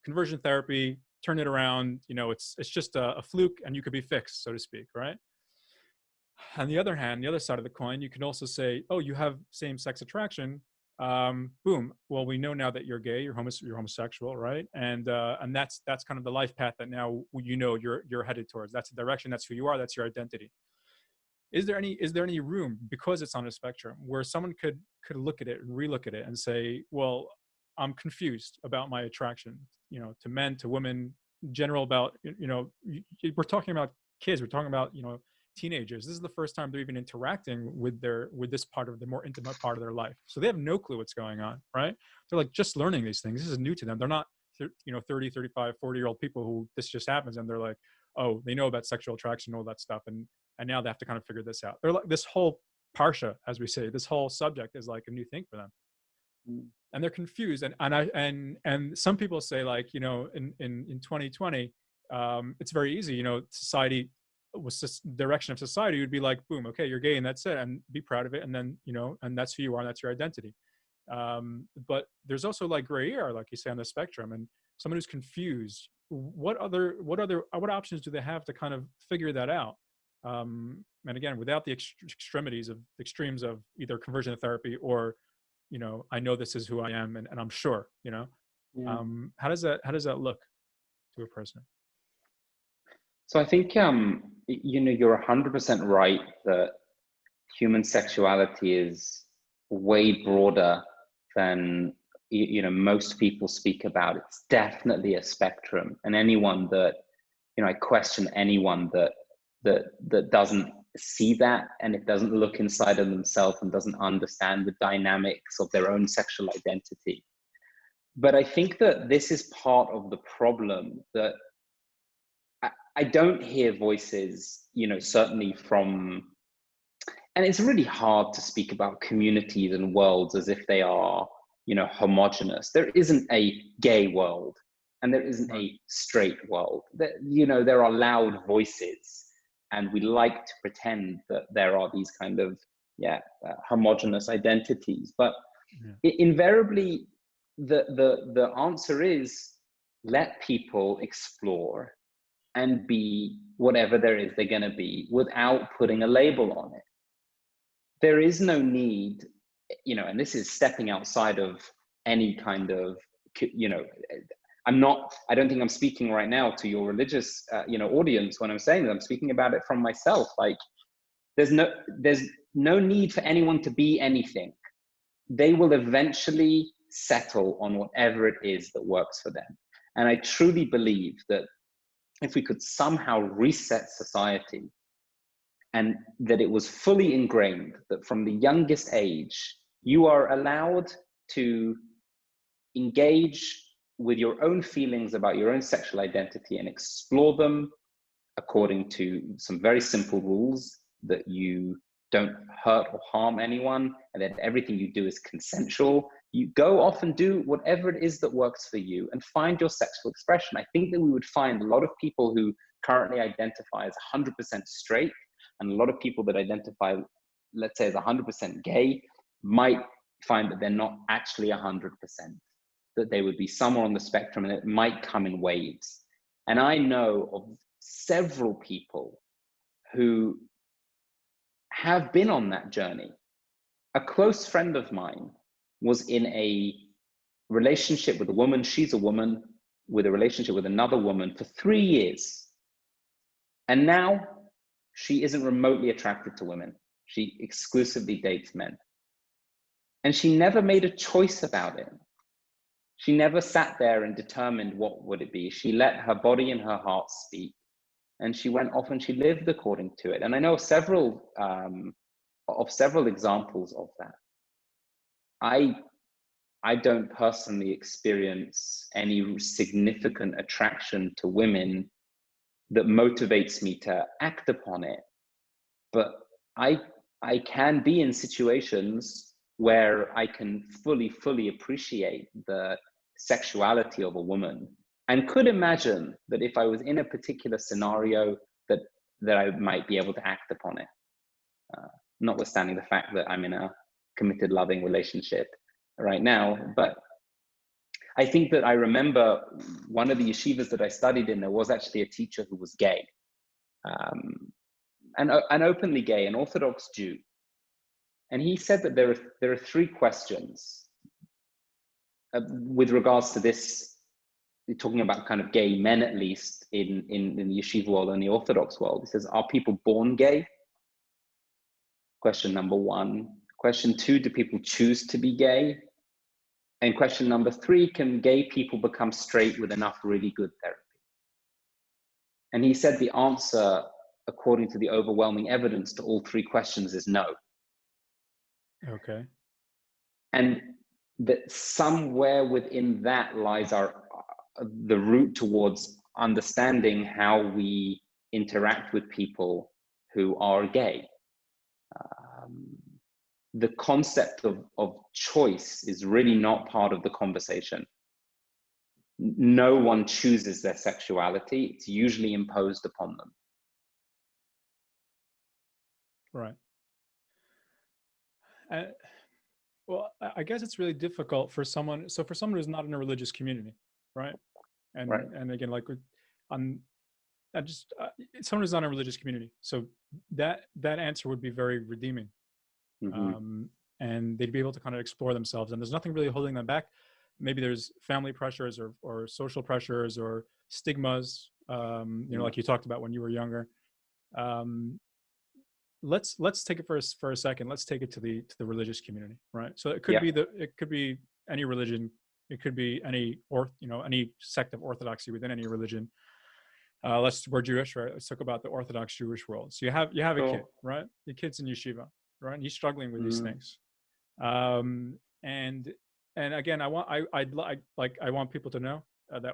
conversion therapy, turn it around, it's just a fluke and you could be fixed, so to speak, right? On the other hand, the other side of the coin, you can also say, oh, you have same-sex attraction, boom, well, we know now that you're gay, you're homosexual, right? And that's kind of the life path that now you're headed towards. That's the direction, that's who you are, that's your identity. Is there any room, because it's on a spectrum, where someone could look at it and relook at it and say, well, I'm confused about my attraction, to men, to women, general, about, we're talking about kids, we're talking about, teenagers. This is the first time they're even interacting with this part of the more intimate part of their life. So they have no clue what's going on, right? They're like just learning these things. This is new to them. They're not, 30, 35, 40-year-old people who this just happens and they're like, oh, they know about sexual attraction and all that stuff. And now they have to kind of figure this out. They're like, this whole parsha, as we say, this whole subject is like a new thing for them. And they're confused. And some people say, like, in 2020, it's very easy, society was this direction of society would be like, boom, okay, you're gay and that's it, and be proud of it. And then, and that's who you are, and that's your identity. But there's also like gray area, like you say, on the spectrum, and someone who's confused, what options do they have to kind of figure that out? And again, without the extremes of either conversion therapy or, I know this is who I am, and I'm sure, Yeah. How does that look to a person? So I think, you're 100% right that human sexuality is way broader than, most people speak about. It's definitely a spectrum. And anyone that, I question anyone that doesn't see that, and it doesn't look inside of themselves and doesn't understand the dynamics of their own sexual identity. But I think that this is part of the problem, that I don't hear voices, certainly from, and it's really hard to speak about communities and worlds as if they are, homogenous. There isn't a gay world and there isn't a straight world. There are loud voices, and we like to pretend that there are these kind of, homogenous identities. But invariably, the answer is, let people explore and be whatever there is they're going to be without putting a label on it. There is no need, and this is stepping outside of any kind of, I don't think I'm speaking right now to your religious, audience when I'm saying that. I'm speaking about it from myself. Like, there's no need for anyone to be anything. They will eventually settle on whatever it is that works for them. And I truly believe that if we could somehow reset society, and that it was fully ingrained that from the youngest age, you are allowed to engage with your own feelings about your own sexual identity and explore them according to some very simple rules, that you don't hurt or harm anyone, and that everything you do is consensual. You go off and do whatever it is that works for you and find your sexual expression. I think that we would find a lot of people who currently identify as 100% straight, and a lot of people that identify, let's say, as 100% gay, might find that they're not actually 100%, that they would be somewhere on the spectrum, and it might come in waves. And I know of several people who have been on that journey. A close friend of mine was in a relationship with a woman, she's a woman, with a relationship with another woman for 3 years. And now she isn't remotely attracted to women. She exclusively dates men. And she never made a choice about it. She never sat there and determined what would it be. She let her body and her heart speak. And she went off and she lived according to it. And I know several examples of that. I don't personally experience any significant attraction to women that motivates me to act upon it. But I can be in situations where I can fully appreciate the sexuality of a woman, and could imagine that if I was in a particular scenario that I might be able to act upon it, notwithstanding the fact that I'm in a committed, loving relationship right now. But I think that I remember one of the yeshivas that I studied in, there was actually a teacher who was gay, and openly gay, an Orthodox Jew. And he said that there are 3 questions with regards to this. You're talking about kind of gay men, at least in the yeshiva world and the Orthodox world. He says, are people born gay? Question number 1. Question 2, do people choose to be gay? And question number 3, can gay people become straight with enough really good therapy? And he said the answer, according to the overwhelming evidence to all 3 questions, is no. Okay. And that somewhere within that lies the route towards understanding how we interact with people who are gay. The concept of choice is really not part of the conversation. No one chooses their sexuality. It's usually imposed upon them. Right. Well, I guess it's really difficult for someone. So for someone who's not in a religious community, right? And Right. And again, like someone who's not in a religious community. So that answer would be very redeeming, and they'd be able to kind of explore themselves. And there's nothing really holding them back. Maybe there's family pressures or social pressures or stigmas. Like you talked about when you were younger. Let's take it for a second. Let's take it to the religious community, right? So it could be any religion. It could be any any sect of orthodoxy within any religion. We're Jewish, right? Let's talk about the Orthodox Jewish world. So you have a kid, right? The kid's in yeshiva, right? And he's struggling with these things. And again, I want people to know that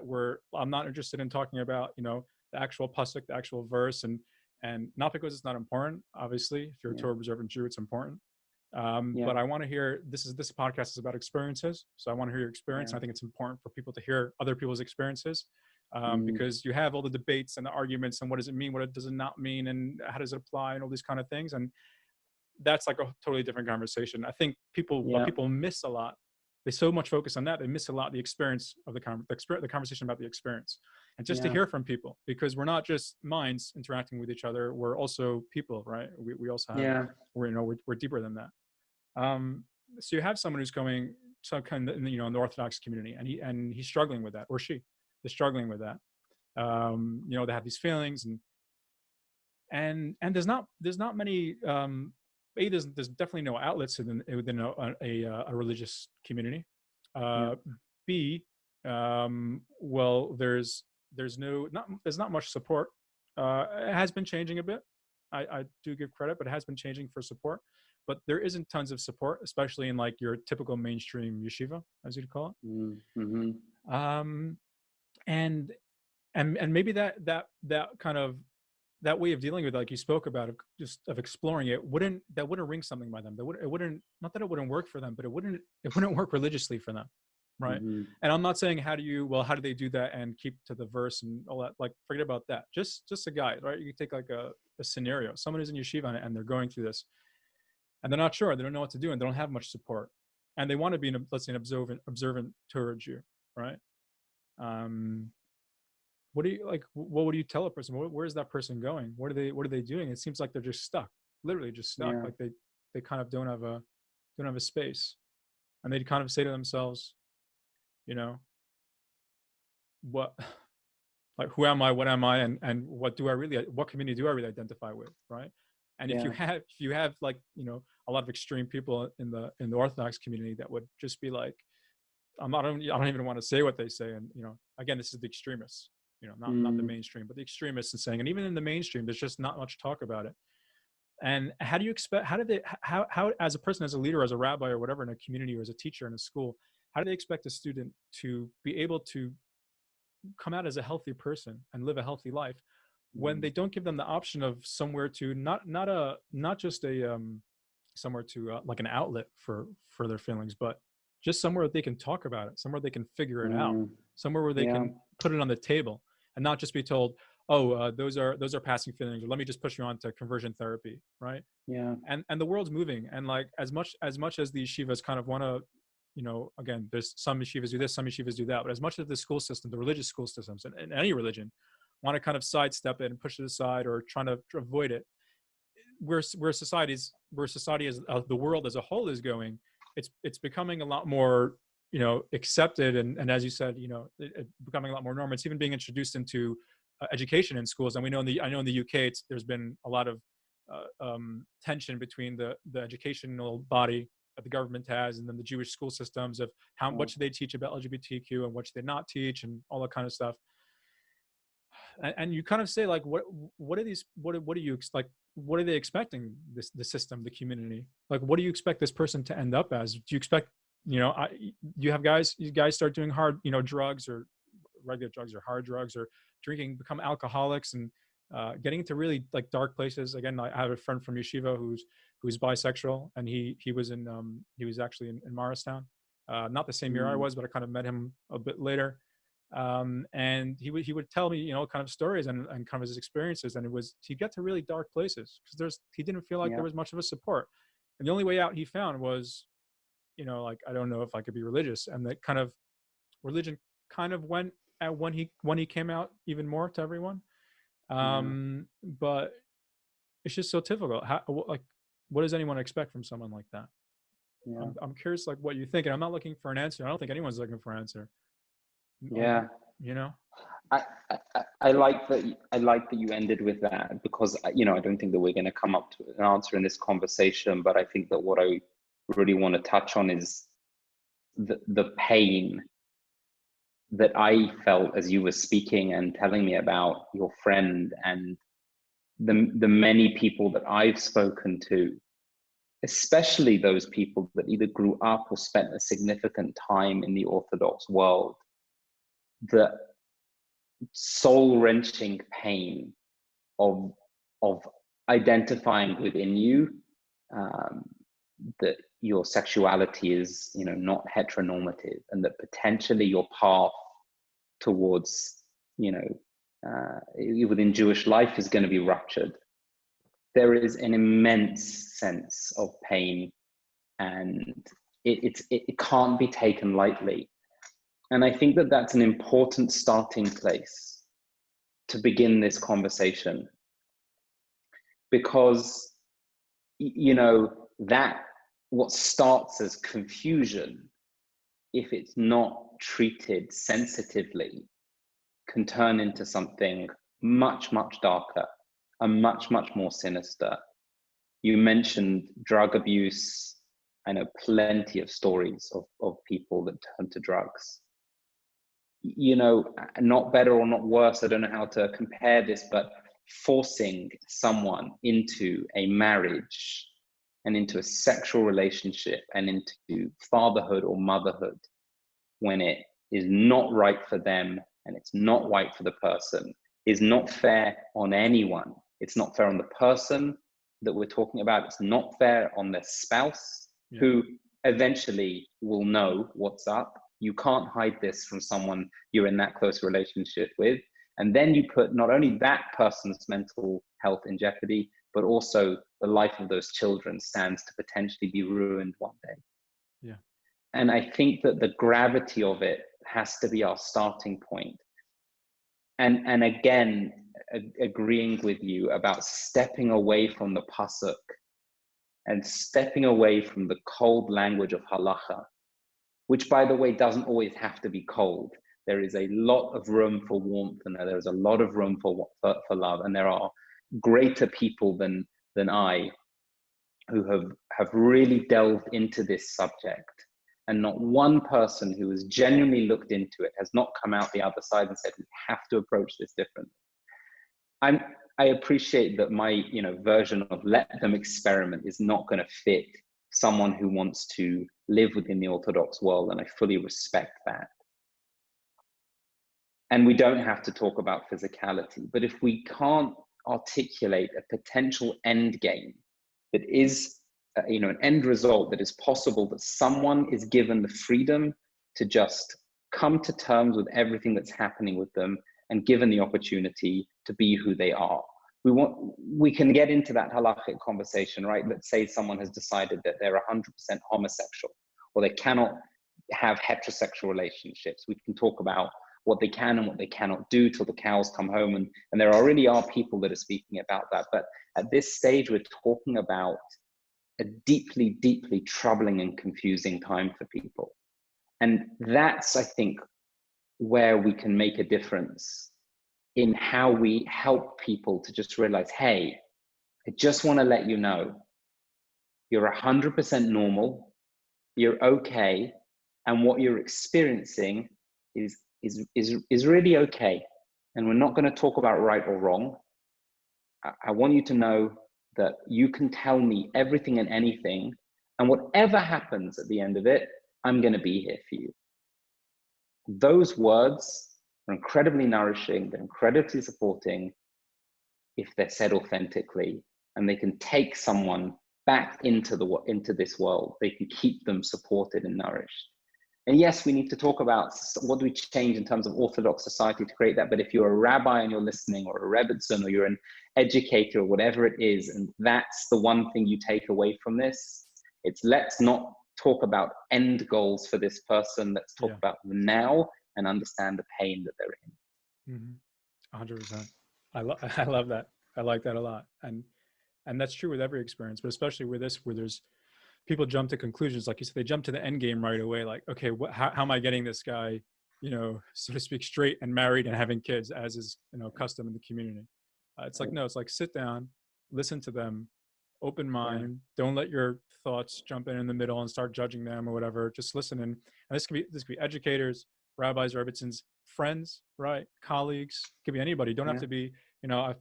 I'm not interested in talking about the actual pasuk, the actual verse, and not because it's not important. Obviously, if you're a Torah observant Jew, it's important. But I want to hear, this podcast is about experiences. So I want to hear your experience. And I think it's important for people to hear other people's experiences, because you have all the debates and the arguments and what does it mean, what does it not mean, and how does it apply, and all these kind of things. And that's like a totally different conversation. I think what people miss a lot, they so much focus on that, they miss a lot the experience of the conversation about the experience. And just to hear from people, because we're not just minds interacting with each other, we're also people, right? We also have, we're deeper than that. So you have someone who's going some kind of, in the Orthodox community, and he's struggling with that, or she is struggling with that. They have these feelings, and there's not many. There's definitely no outlets within a religious community. B, well, there's not much support. It has been changing a bit. I do give credit, but it has been changing for support. But there isn't tons of support, especially in like your typical mainstream yeshiva, as you'd call it. Um, and and maybe that kind of that way of dealing with it, like you spoke about, of just of exploring it, wouldn't ring something by them. That would it wouldn't, not that it wouldn't work for them, but it wouldn't work religiously for them, right? Mm-hmm. And I'm not saying how do they do that and keep to the verse and all that. Like, forget about that. Just a guy, right? You take like a scenario. Someone who's in yeshiva and they're going through this, and they're not sure, they don't know what to do, and they don't have much support, and they want to be let's say an observant Torah Jew, right? What do you like? What would you tell a person? Where's that person going? What are they doing? It seems like they're just stuck, literally just stuck. Yeah. Like they kind of don't have a space, and they kind of say to themselves, you know, what, like, who am I? What am I? And what community do I really identify with, right? And if you have like, you know, a lot of extreme people in the Orthodox community that would just be like, I don't even want to say what they say, and you know, again, this is the extremists. You know, not the mainstream, but the extremists, and saying, and even in the mainstream, there's just not much talk about it. And how do you expect, how as a person, as a leader, as a rabbi or whatever in a community, or as a teacher in a school, how do they expect a student to be able to come out as a healthy person and live a healthy life when they don't give them the option of somewhere to not just a somewhere to like an outlet for their feelings, but just somewhere that they can talk about it, somewhere they can figure it out, somewhere where they can put it on the table, and not just be told, oh, those are passing feelings, or let me just push you on to conversion therapy, right? Yeah. And the world's moving, and like as much as the yeshivas kind of want to, you know, again, there's some yeshivas do this, some yeshivas do that, but as much as the school system, the religious school systems, and any religion, want to kind of sidestep it and push it aside or trying to avoid it, where society as the world as a whole is going, it's becoming a lot more, you know, accepted, and as you said, you know, it becoming a lot more normal. It's even being introduced into education in schools, and I know in the UK there's been a lot of tension between the educational body that the government has and then the Jewish school systems of what should they teach about LGBTQ and what should they not teach and all that kind of stuff. And you kind of say, like, what are these, what are you like, what are they expecting, the system, the community, like, what do you expect this person to end up as? Do you expect, you know, you guys start doing hard, you know, drugs or regular drugs or hard drugs or drinking, become alcoholics, and getting into really like dark places. Again, I have a friend from yeshiva who's bisexual, and he was actually in Morristown, not the same year I was, but I kind of met him a bit later. And he would tell me, you know, kind of stories and kind of his experiences, and he'd get to really dark places because he didn't feel like there was much of a support, and the only way out he found was, you know, like, I don't know if I could be religious, and that kind of religion kind of went at when he came out even more to everyone. But it's just so difficult. What does anyone expect from someone like that? I'm curious, like, what you think, and I'm not looking for an answer. I don't think anyone's looking for an answer. You know, I like that you ended with that, because, you know, I don't think that we're going to come up to an answer in this conversation, but I think that what I really want to touch on is the pain that I felt as you were speaking and telling me about your friend, and the many people that I've spoken to, especially those people that either grew up or spent a significant time in the Orthodox world, the soul-wrenching pain of identifying within you that your sexuality is, you know, not heteronormative, and that potentially your path towards, you know, within Jewish life is going to be ruptured. There is an immense sense of pain, and it can't be taken lightly. And I think that that's an important starting place to begin this conversation, because, you know, that what starts as confusion, if it's not treated sensitively, can turn into something much, much darker and much, much more sinister. You mentioned drug abuse. I know plenty of stories of people that turn to drugs. You know, not better or not worse, I don't know how to compare this, but forcing someone into a marriage and into a sexual relationship and into fatherhood or motherhood when it is not right for them, and it's not right for the person, is not fair on anyone. It's not fair on the person that we're talking about. It's not fair on their spouse, who eventually will know what's up. You can't hide this from someone you're in that close relationship with. And then you put not only that person's mental health in jeopardy, but also the life of those children stands to potentially be ruined one day. Yeah. And I think that the gravity of it has to be our starting point. And again, agreeing with you about stepping away from the pasuk and stepping away from the cold language of halacha, which, by the way, doesn't always have to be cold. There is a lot of room for warmth, and there is a lot of room for love. And there are greater people than I who have really delved into this subject. And not one person who has genuinely looked into it has not come out the other side and said, we have to approach this differently. I appreciate that my version of let them experiment is not going to fit someone who wants to live within the Orthodox world, and I fully respect that. And we don't have to talk about physicality, but if we can't articulate a potential end game that is an end result that is possible, that someone is given the freedom to just come to terms with everything that's happening with them and given the opportunity to be who they are. We can get into that halakhic conversation, right? Let's say someone has decided that they're 100% homosexual, or they cannot have heterosexual relationships. We can talk about what they can and what they cannot do till the cows come home. And there already are people that are speaking about that. But at this stage, we're talking about a deeply, deeply troubling and confusing time for people. And that's, I think, where we can make a difference in how we help people to just realize, hey, I just want to let you know, you're 100% normal, you're okay, and what you're experiencing is really okay. And we're not going to talk about right or wrong. I want you to know that you can tell me everything and anything, and whatever happens at the end of it, I'm going to be here for you. Those words are incredibly nourishing, they're incredibly supporting if they're said authentically, and they can take someone back into this world. They can keep them supported and nourished. And yes, we need to talk about what do we change in terms of Orthodox society to create that. But if you're a rabbi and you're listening, or a rebbitzin, or you're an educator, or whatever it is, and that's the one thing you take away from this, it's let's not talk about end goals for this person. Let's talk about the now and understand the pain that they're in. 100%. I love that. I like that a lot. And that's true with every experience, but especially with this, where there's people jump to conclusions. Like you said, they jump to the end game right away. Like, okay, how am I getting this guy, so to speak, straight and married and having kids, as is, custom in the community. It's like, no, it's like, sit down, listen to them, open mind. Don't let your thoughts jump in the middle and start judging them or whatever. Just listen. And this could be educators, rabbis, rebbitzins, friends, right? Colleagues, could be anybody. Don't have to be,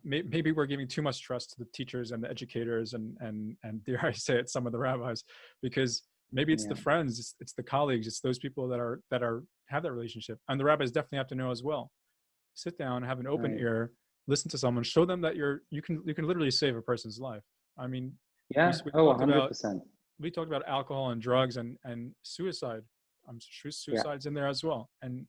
maybe we're giving too much trust to the teachers and the educators and dare I say it, some of the rabbis, because maybe it's the friends, it's the colleagues, it's those people that have that relationship. And the rabbis definitely have to know as well. Sit down, have an open ear, listen to someone, show them that you can literally save a person's life. I mean, we 100%. We talked about alcohol and drugs and suicide. I'm sure suicide's in there as well. And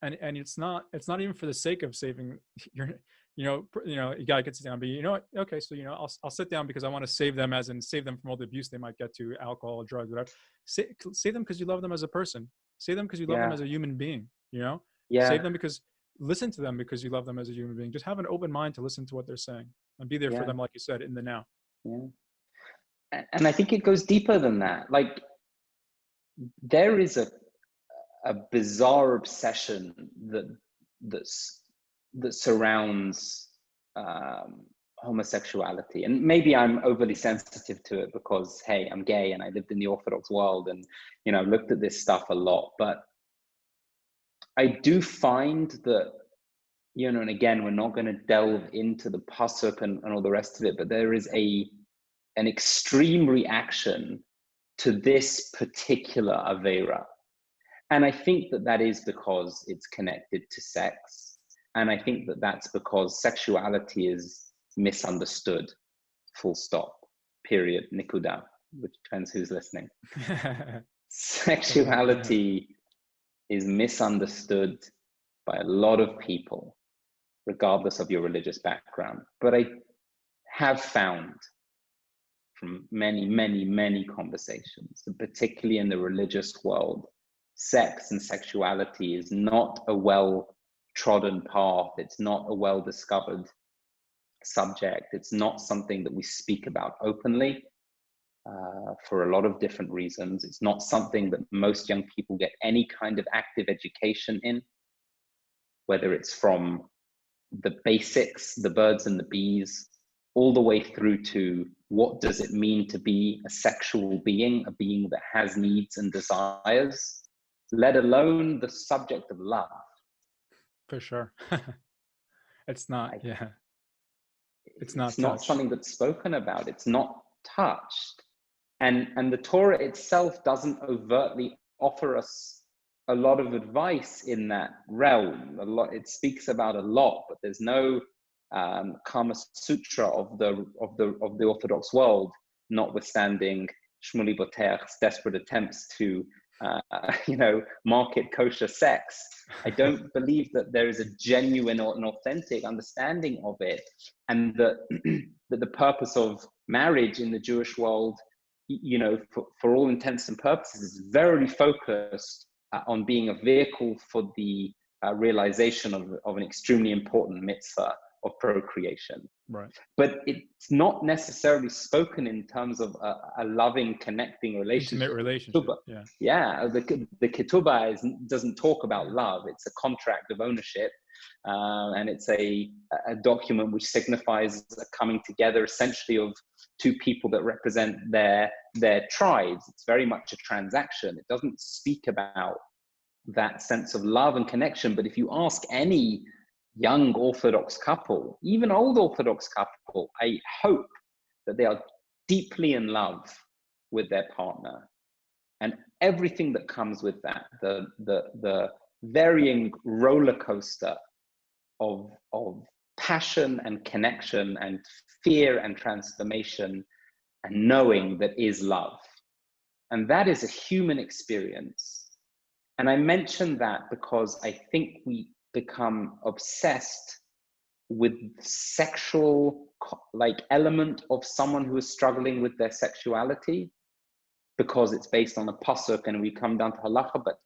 and it's not even for the sake of saving your, you gotta get sit down, but okay, so I'll sit down because I want to save them, as in save them from all the abuse they might get to, alcohol, drugs, whatever. Save them because you love them as a person. Save them because you love them as a human being. Save them because listen to them because you love them as a human being. Just have an open mind to listen to what they're saying and be there for them, like you said, in the now. And I think it goes deeper than that. Like, there is a bizarre obsession that surrounds homosexuality, and maybe I'm overly sensitive to it because, hey, I'm gay and I lived in the Orthodox world, and I've looked at this stuff a lot. But I do find that, and again, we're not going to delve into the pasuk and all the rest of it, but there is an extreme reaction to this particular avera. And I think that that is because it's connected to sex. And I think that that's because sexuality is misunderstood, full stop, period, nikuda, which depends who's listening. Sexuality is misunderstood by a lot of people, regardless of your religious background. But I have found from many, many, many conversations, particularly in the religious world, sex and sexuality is not a well-trodden path. It's not a well-discovered subject. It's not something that we speak about openly for a lot of different reasons. It's not something that most young people get any kind of active education in, whether it's from the basics, the birds and the bees, all the way through to what does it mean to be a sexual being, a being that has needs and desires, let alone the subject of love. For sure. It's not, It's not something that's spoken about. It's not touched. And the Torah itself doesn't overtly offer us a lot of advice in that realm. It speaks about a lot, but there's no Kama Sutra of the Orthodox world, notwithstanding Shmuley Boteach's desperate attempts to market kosher sex. I don't believe that there is a genuine or an authentic understanding of it, and that the purpose of marriage in the Jewish world, for all intents and purposes, is very focused on being a vehicle for the realization of an extremely important mitzvah of procreation. Right. But it's not necessarily spoken in terms of a loving, connecting relationship. Intimate relationship. The ketubah doesn't talk about love. It's a contract of ownership, and it's a document which signifies a coming together, essentially, of two people that represent their tribes. It's very much a transaction. It doesn't speak about that sense of love and connection. But if you ask any young Orthodox couple, even old Orthodox couple, I hope that they are deeply in love with their partner, and everything that comes with that, the varying roller coaster of passion and connection and fear and transformation and knowing that is love. And that is a human experience. And I mention that because I think we become obsessed with sexual element of someone who is struggling with their sexuality because it's based on a pasuk and we come down to halacha. But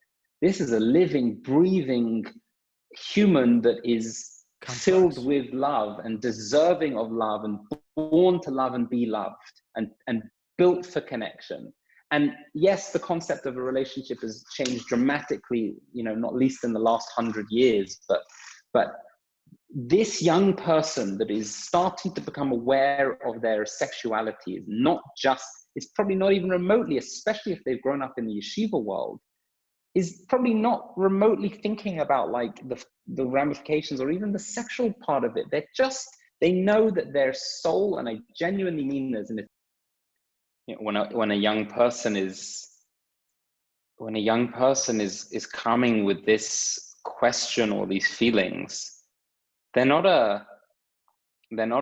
this is a living, breathing human that is filled with love and deserving of love and born to love and be loved and built for connection. And yes, the concept of a relationship has changed dramatically, not least in the last 100 years, but this young person that is starting to become aware of their sexuality is it's probably not even remotely, especially if they've grown up in the yeshiva world, is probably not remotely thinking about the ramifications or even the sexual part of it. They know that their soul, and I genuinely mean this, and when a young person is coming with this question or these feelings, they're not a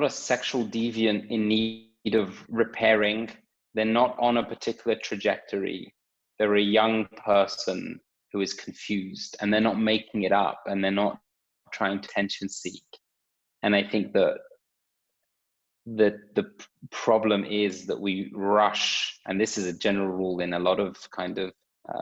sexual deviant in need of repairing. They're not on a particular trajectory. They're a young person who is confused, and they're not making it up, and they're not trying to attention seek. And I think that the problem is that we rush, and this is a general rule in a lot of kind of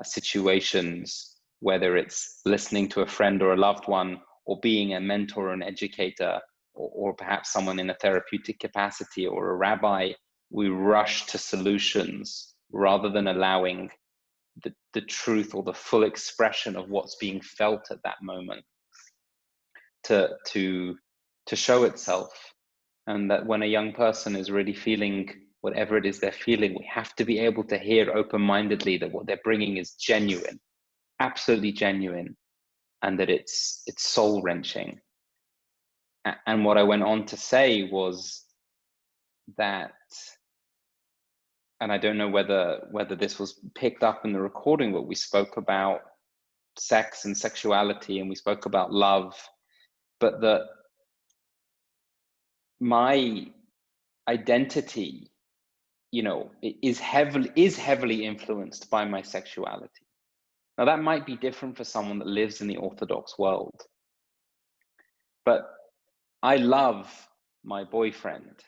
situations, whether it's listening to a friend or a loved one, or being a mentor or an educator, or perhaps someone in a therapeutic capacity or a rabbi, we rush to solutions rather than allowing the truth or the full expression of what's being felt at that moment to show itself. And that when a young person is really feeling whatever it is they're feeling, we have to be able to hear open-mindedly that what they're bringing is genuine, absolutely genuine, and that it's soul-wrenching. And what I went on to say was that, and I don't know whether this was picked up in the recording, but we spoke about sex and sexuality, and we spoke about love, but that my identity, is heavily influenced by my sexuality. Now, that might be different for someone that lives in the Orthodox world, but I love my boyfriend.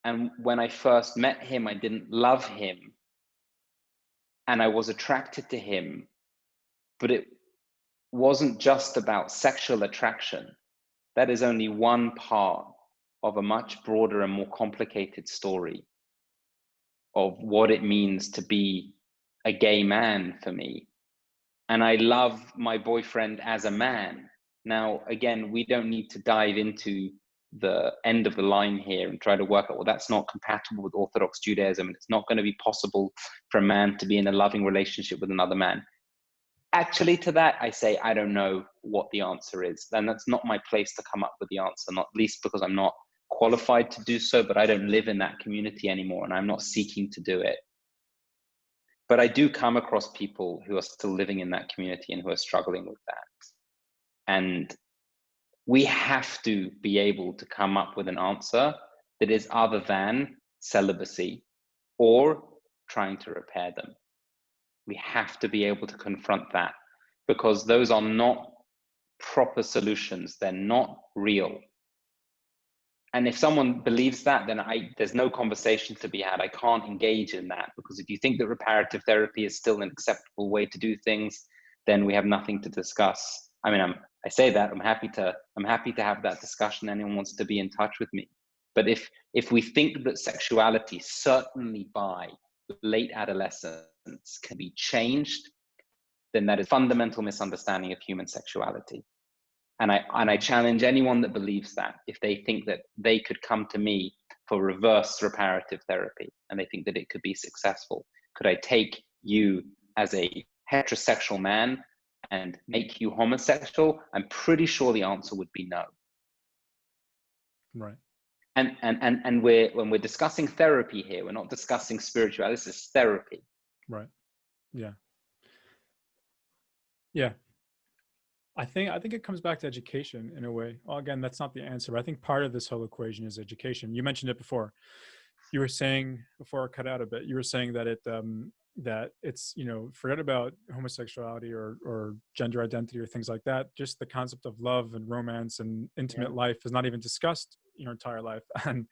And when I first met him, I didn't love him, and I was attracted to him, but it wasn't just about sexual attraction. That is only one part of a much broader and more complicated story of what it means to be a gay man for me. And I love my boyfriend as a man. Now, again, we don't need to dive into the end of the line here and try to work out, well, that's not compatible with Orthodox Judaism. It's not going to be possible for a man to be in a loving relationship with another man. Actually, to that, I say, I don't know what the answer is. And that's not my place to come up with the answer, not least because I'm not qualified to do so, but I don't live in that community anymore, and I'm not seeking to do it. But I do come across people who are still living in that community and who are struggling with that. And we have to be able to come up with an answer that is other than celibacy or trying to repair them. We have to be able to confront that, because those are not proper solutions. They're not real. And if someone believes that, then there's no conversation to be had. I can't engage in that, because if you think that reparative therapy is still an acceptable way to do things, then we have nothing to discuss. I mean, I say that I'm happy to have that discussion. Anyone wants to be in touch with me. But if we think that sexuality, certainly by late adolescence, can be changed, then that is a fundamental misunderstanding of human sexuality. And I challenge anyone that believes that, if they think that they could come to me for reverse reparative therapy and they think that it could be successful, could I take you as a heterosexual man and make you homosexual? I'm pretty sure the answer would be no. Right. And when we're discussing therapy here, we're not discussing spirituality. This is therapy. Right. Yeah. Yeah. I think it comes back to education in a way. Well, again, that's not the answer, but I think part of this whole equation is education. You mentioned it before. You were saying, before I cut out a bit, you were saying that it's, forget about homosexuality or gender identity or things like that. Just the concept of love and romance and intimate life is not even discussed your entire life. And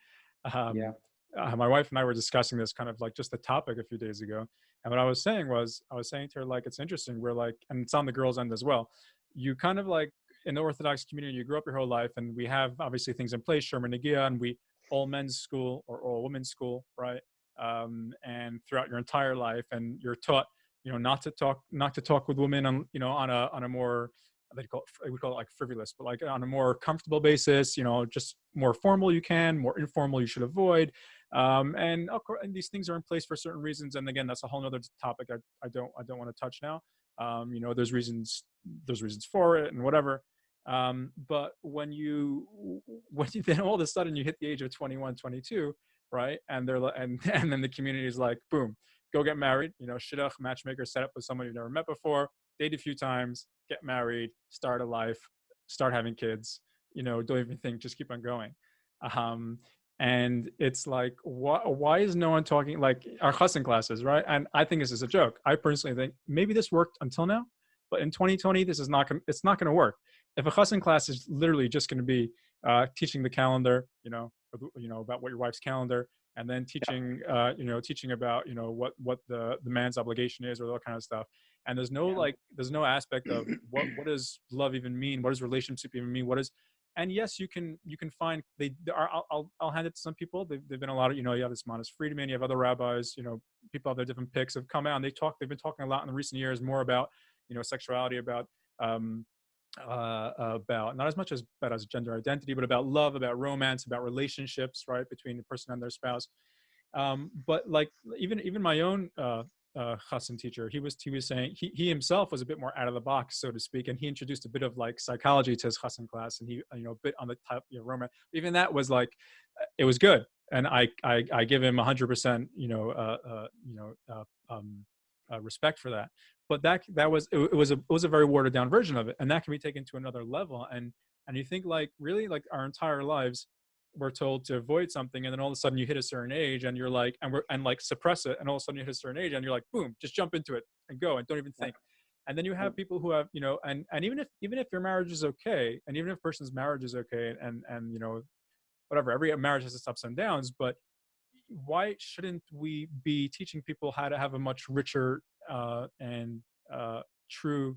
my wife and I were discussing this kind of like just the topic a few days ago. And what I was saying to her, like, it's interesting. We're like, and it's on the girls' end as well. You kind of like, in the Orthodox community, you grew up your whole life, and we have obviously things in place, Sherman Nagia, and we all men's school or all women's school, right? And throughout your entire life, and you're taught, not to talk with women on, on a more, we call it like frivolous, but like on a more comfortable basis, just more formal you can, more informal you should avoid. And of course, and these things are in place for certain reasons. And again, that's a whole nother topic I don't want to touch now. There's reasons for it and whatever. But when you then all of a sudden you hit the age of 21, 22, right? And they're and then the community is like, boom, go get married. Shidduch, matchmaker, set up with someone you've never met before, date a few times, get married, start a life, start having kids. Don't even think, just keep on going. And it's like, why is no one talking, like our chassan classes, right? And I think this is a joke. I personally think maybe this worked until now, but in 2020, it's not going to work. If a chassan class is literally just going to be teaching the calendar, about what your wife's calendar, and then teaching, teaching about, what the man's obligation is, or that kind of stuff. And there's no aspect of what does love even mean? What does relationship even mean? And yes, you can find, I'll hand it to some people. They've been a lot of, you have this Manas Friedman, you have other rabbis, people have their different picks have come out and they've been talking a lot in the recent years more about, sexuality, about not as much as gender identity, but about love, about romance, about relationships, right, between the person and their spouse. But like even my own chassan teacher, he was saying he himself was a bit more out of the box, so to speak, and he introduced a bit of like psychology to his chassan class, and he a bit on the type romance. Even that was like, it was good, and I give him 100% respect for that. but that was it was a very watered down version of it, and that can be taken to another level. And you think like really like our entire lives we're told to avoid something, and then all of a sudden you hit a certain age and you're like and like suppress it, and all of a sudden you hit a certain age and you're like boom, just jump into it and go and don't even think. And then you have people who have, you know, and even if your marriage is okay, and even if a person's marriage is okay, and you know, whatever, every marriage has its ups and downs, but why shouldn't we be teaching people how to have a much richer and true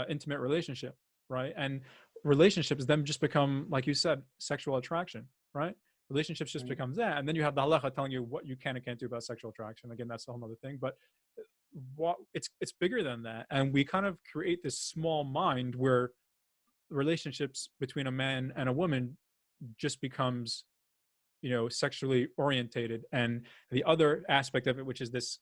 intimate relationship, right? And relationships then just become, like you said, sexual attraction, right? Relationships just becomes that, and then you have the halacha telling you what you can and can't do about sexual attraction. Again, that's a whole other thing, but what it's bigger than that, and we kind of create this small mind where relationships between a man and a woman just becomes, you know, sexually orientated. And the other aspect of it, which is this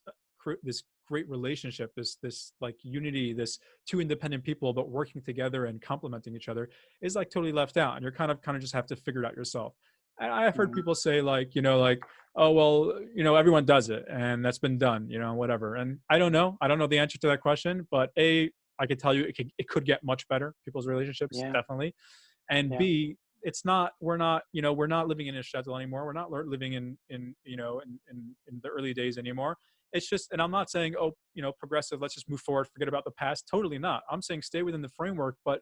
great relationship, this like unity, this two independent people but working together and complementing each other, is like totally left out, and you're kind of just have to figure it out yourself. And I've heard people say like, you know, like, oh well, you know, everyone does it and that's been done, you know, whatever. And I don't know the answer to that question, but I could tell you it could get much better, people's relationships, definitely. And B, it's not, we're not living in a shtetl anymore. We're not living in the early days anymore. It's just, and I'm not saying, oh, you know, progressive, let's just move forward, forget about the past. Totally not. I'm saying stay within the framework, but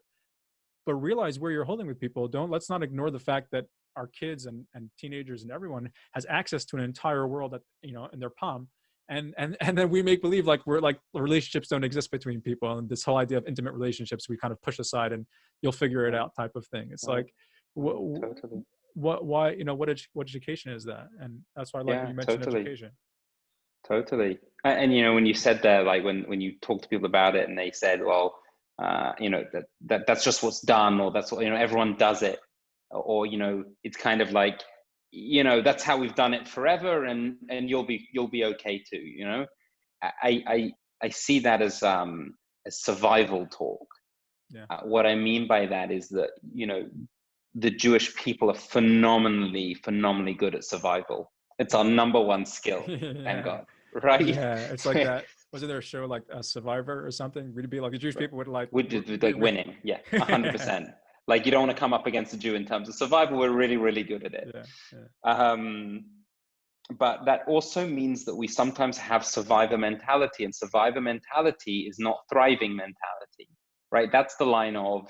realize where you're holding with people. Let's not ignore the fact that our kids and teenagers and everyone has access to an entire world that, you know, in their palm. And then we make believe like we're like relationships don't exist between people, and this whole idea of intimate relationships we kind of push aside and you'll figure it out type of thing. It's like, Totally. why, you know, what education is that? And that's why I like when you mentioned education. Totally. And you know, when you said there, like when you talk to people about it and they said, well, you know, that's just what's done, or that's what, you know, everyone does it, or you know, it's kind of like, you know, that's how we've done it forever, and you'll be okay too, you know. I see that as survival talk. What I mean by that is that, you know, the Jewish people are phenomenally good at survival. It's our number one skill, thank God, right? Yeah, it's like that. Wasn't there a show like a Survivor or something? Would it be like the Jewish people would like winning? Yeah, 100%. Like you don't want to come up against a Jew in terms of survival. We're really good at it. But that also means that we sometimes have survivor mentality, and survivor mentality is not thriving mentality, right? That's the line of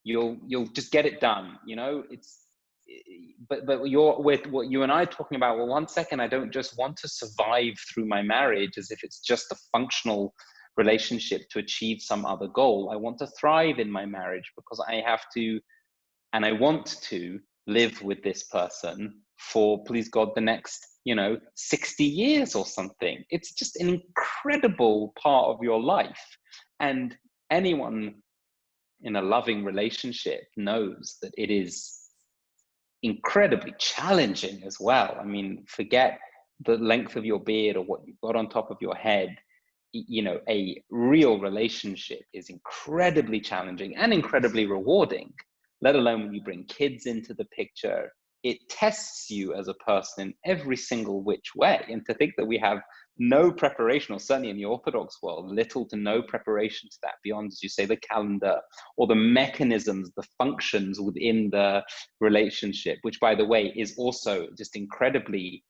you'll just get it done, you know. But you're with what you and I are talking about. Well, 1 second, I don't just want to survive through my marriage as if it's just a functional relationship to achieve some other goal. I want to thrive in my marriage because I have to, and I want to live with this person for, please God, the next, you know, 60 years or something. It's just an incredible part of your life. And anyone in a loving relationship knows that it is incredibly challenging as well. I mean, forget the length of your beard or what you've got on top of your head. You know, a real relationship is incredibly challenging and incredibly rewarding, let alone when you bring kids into the picture. It tests you as a person in every single which way. And to think that we have no preparation, or certainly in the Orthodox world, little to no preparation to that beyond, as you say, the calendar or the mechanisms, the functions within the relationship, which, by the way, is also just incredibly,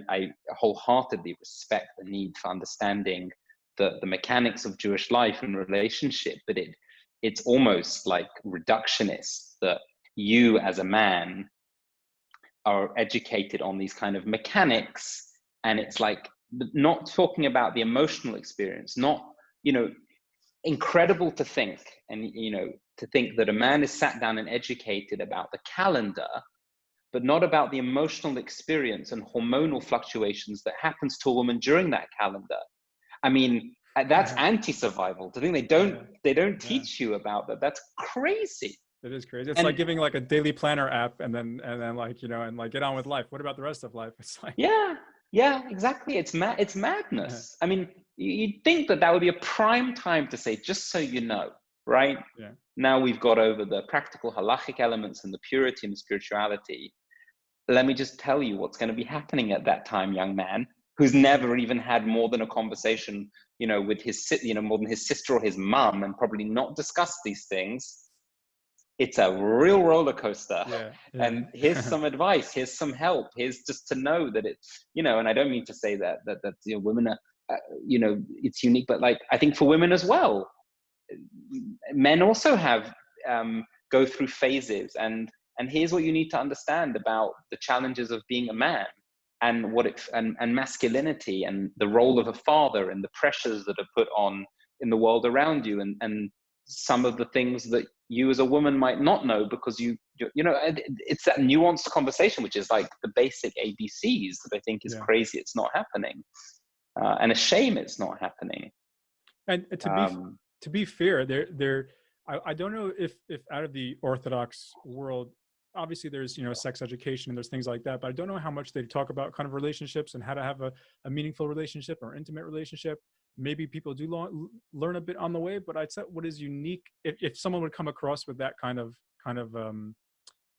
I wholeheartedly respect the need for understanding the mechanics of Jewish life and relationship, but it's almost like reductionist that you as a man are educated on these kind of mechanics, and it's like not talking about the emotional experience. Not, you know, incredible to think, and you know, to think that a man is sat down and educated about the calendar, but not about the emotional experience and hormonal fluctuations that happens to a woman during that calendar. I mean, that's anti-survival. To think they don't teach you about that. That's crazy. It is crazy. It's like giving like a daily planner app and then like, you know, and like get on with life. What about the rest of life? It's like, yeah, exactly. It's madness. I mean, you'd think that would be a prime time to say, just so you know, right? Yeah. Now we've got over the practical halachic elements and the purity and the spirituality. Let me just tell you what's going to be happening at that time, young man. who's never even had more than a conversation, with more than his sister or his mum, and probably not discussed these things. It's a real roller coaster. Yeah. And here's some advice, here's some help, here's just to know that it's, and I don't mean to say that women are, it's unique, but like, I think for women as well, men also have go through phases, and here's what you need to understand about the challenges of being a man, and and masculinity, and the role of a father, and the pressures that are put on in the world around you, and some of the things that you as a woman might not know, because it's that nuanced conversation, which is like the basic ABCs, that I think is crazy it's not happening, and a shame it's not happening. And to be fair, I don't know if out of the Orthodox world, obviously there's sex education and there's things like that, but I don't know how much they talk about kind of relationships and how to have a meaningful relationship or intimate relationship. Maybe people do learn a bit on the way, but I'd say what is unique, if someone would come across with that kind of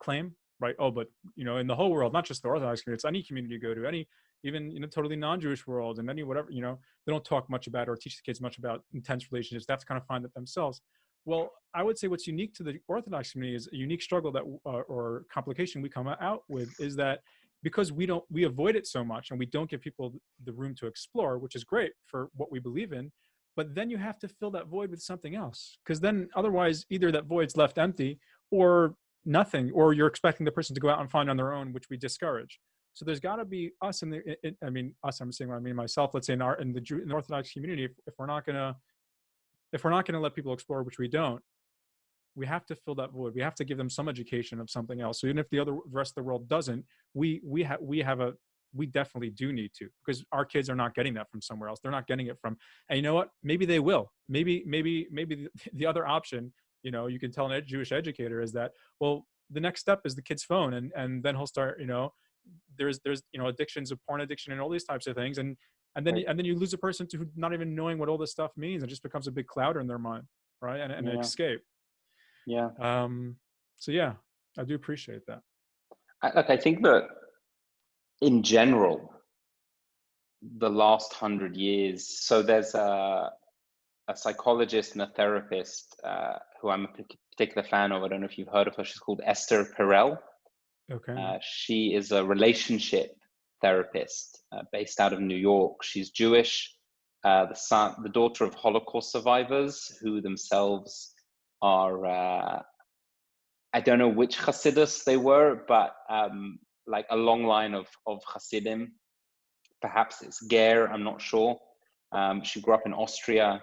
claim, right? Oh, but in the whole world, not just the Orthodox community, it's any community you go to, any even totally non-Jewish world, and any whatever, they don't talk much about or teach the kids much about intense relationships. That's kind of find that themselves. Well, I would say what's unique to the Orthodox community is a unique struggle that or complication we come out with is that because we avoid it so much, and we don't give people the room to explore, which is great for what we believe in, but then you have to fill that void with something else, because then otherwise either that void's left empty or nothing, or you're expecting the person to go out and find on their own, which we discourage. So there's got to be us I'm saying what I mean myself, let's say in the Orthodox community, if we're not going to let people explore, which we don't, we have to fill that void. We have to give them some education of something else. So even if the rest of the world doesn't, we definitely do need to, because our kids are not getting that from somewhere else. They're not getting it from, and you know what? Maybe they will. Maybe the other option, you can tell a Jewish educator is that, well, the next step is the kid's phone, and then he'll start, there's addictions of porn addiction and all these types of things, and then you lose a person to not even knowing what all this stuff means, and just becomes a big clouder in their mind, right? And an escape. Yeah. So yeah, I do appreciate that. I think that in general, the last 100 years, so there's a psychologist and a therapist who I'm a particular fan of. I don't know if you've heard of her. She's called Esther Perel. Okay. She is a relationship therapist based out of New York. She's Jewish, the daughter of Holocaust survivors who themselves are, I don't know which Hasidus they were, but like a long line of Hasidim. Perhaps it's Ger, I'm not sure. She grew up in Austria.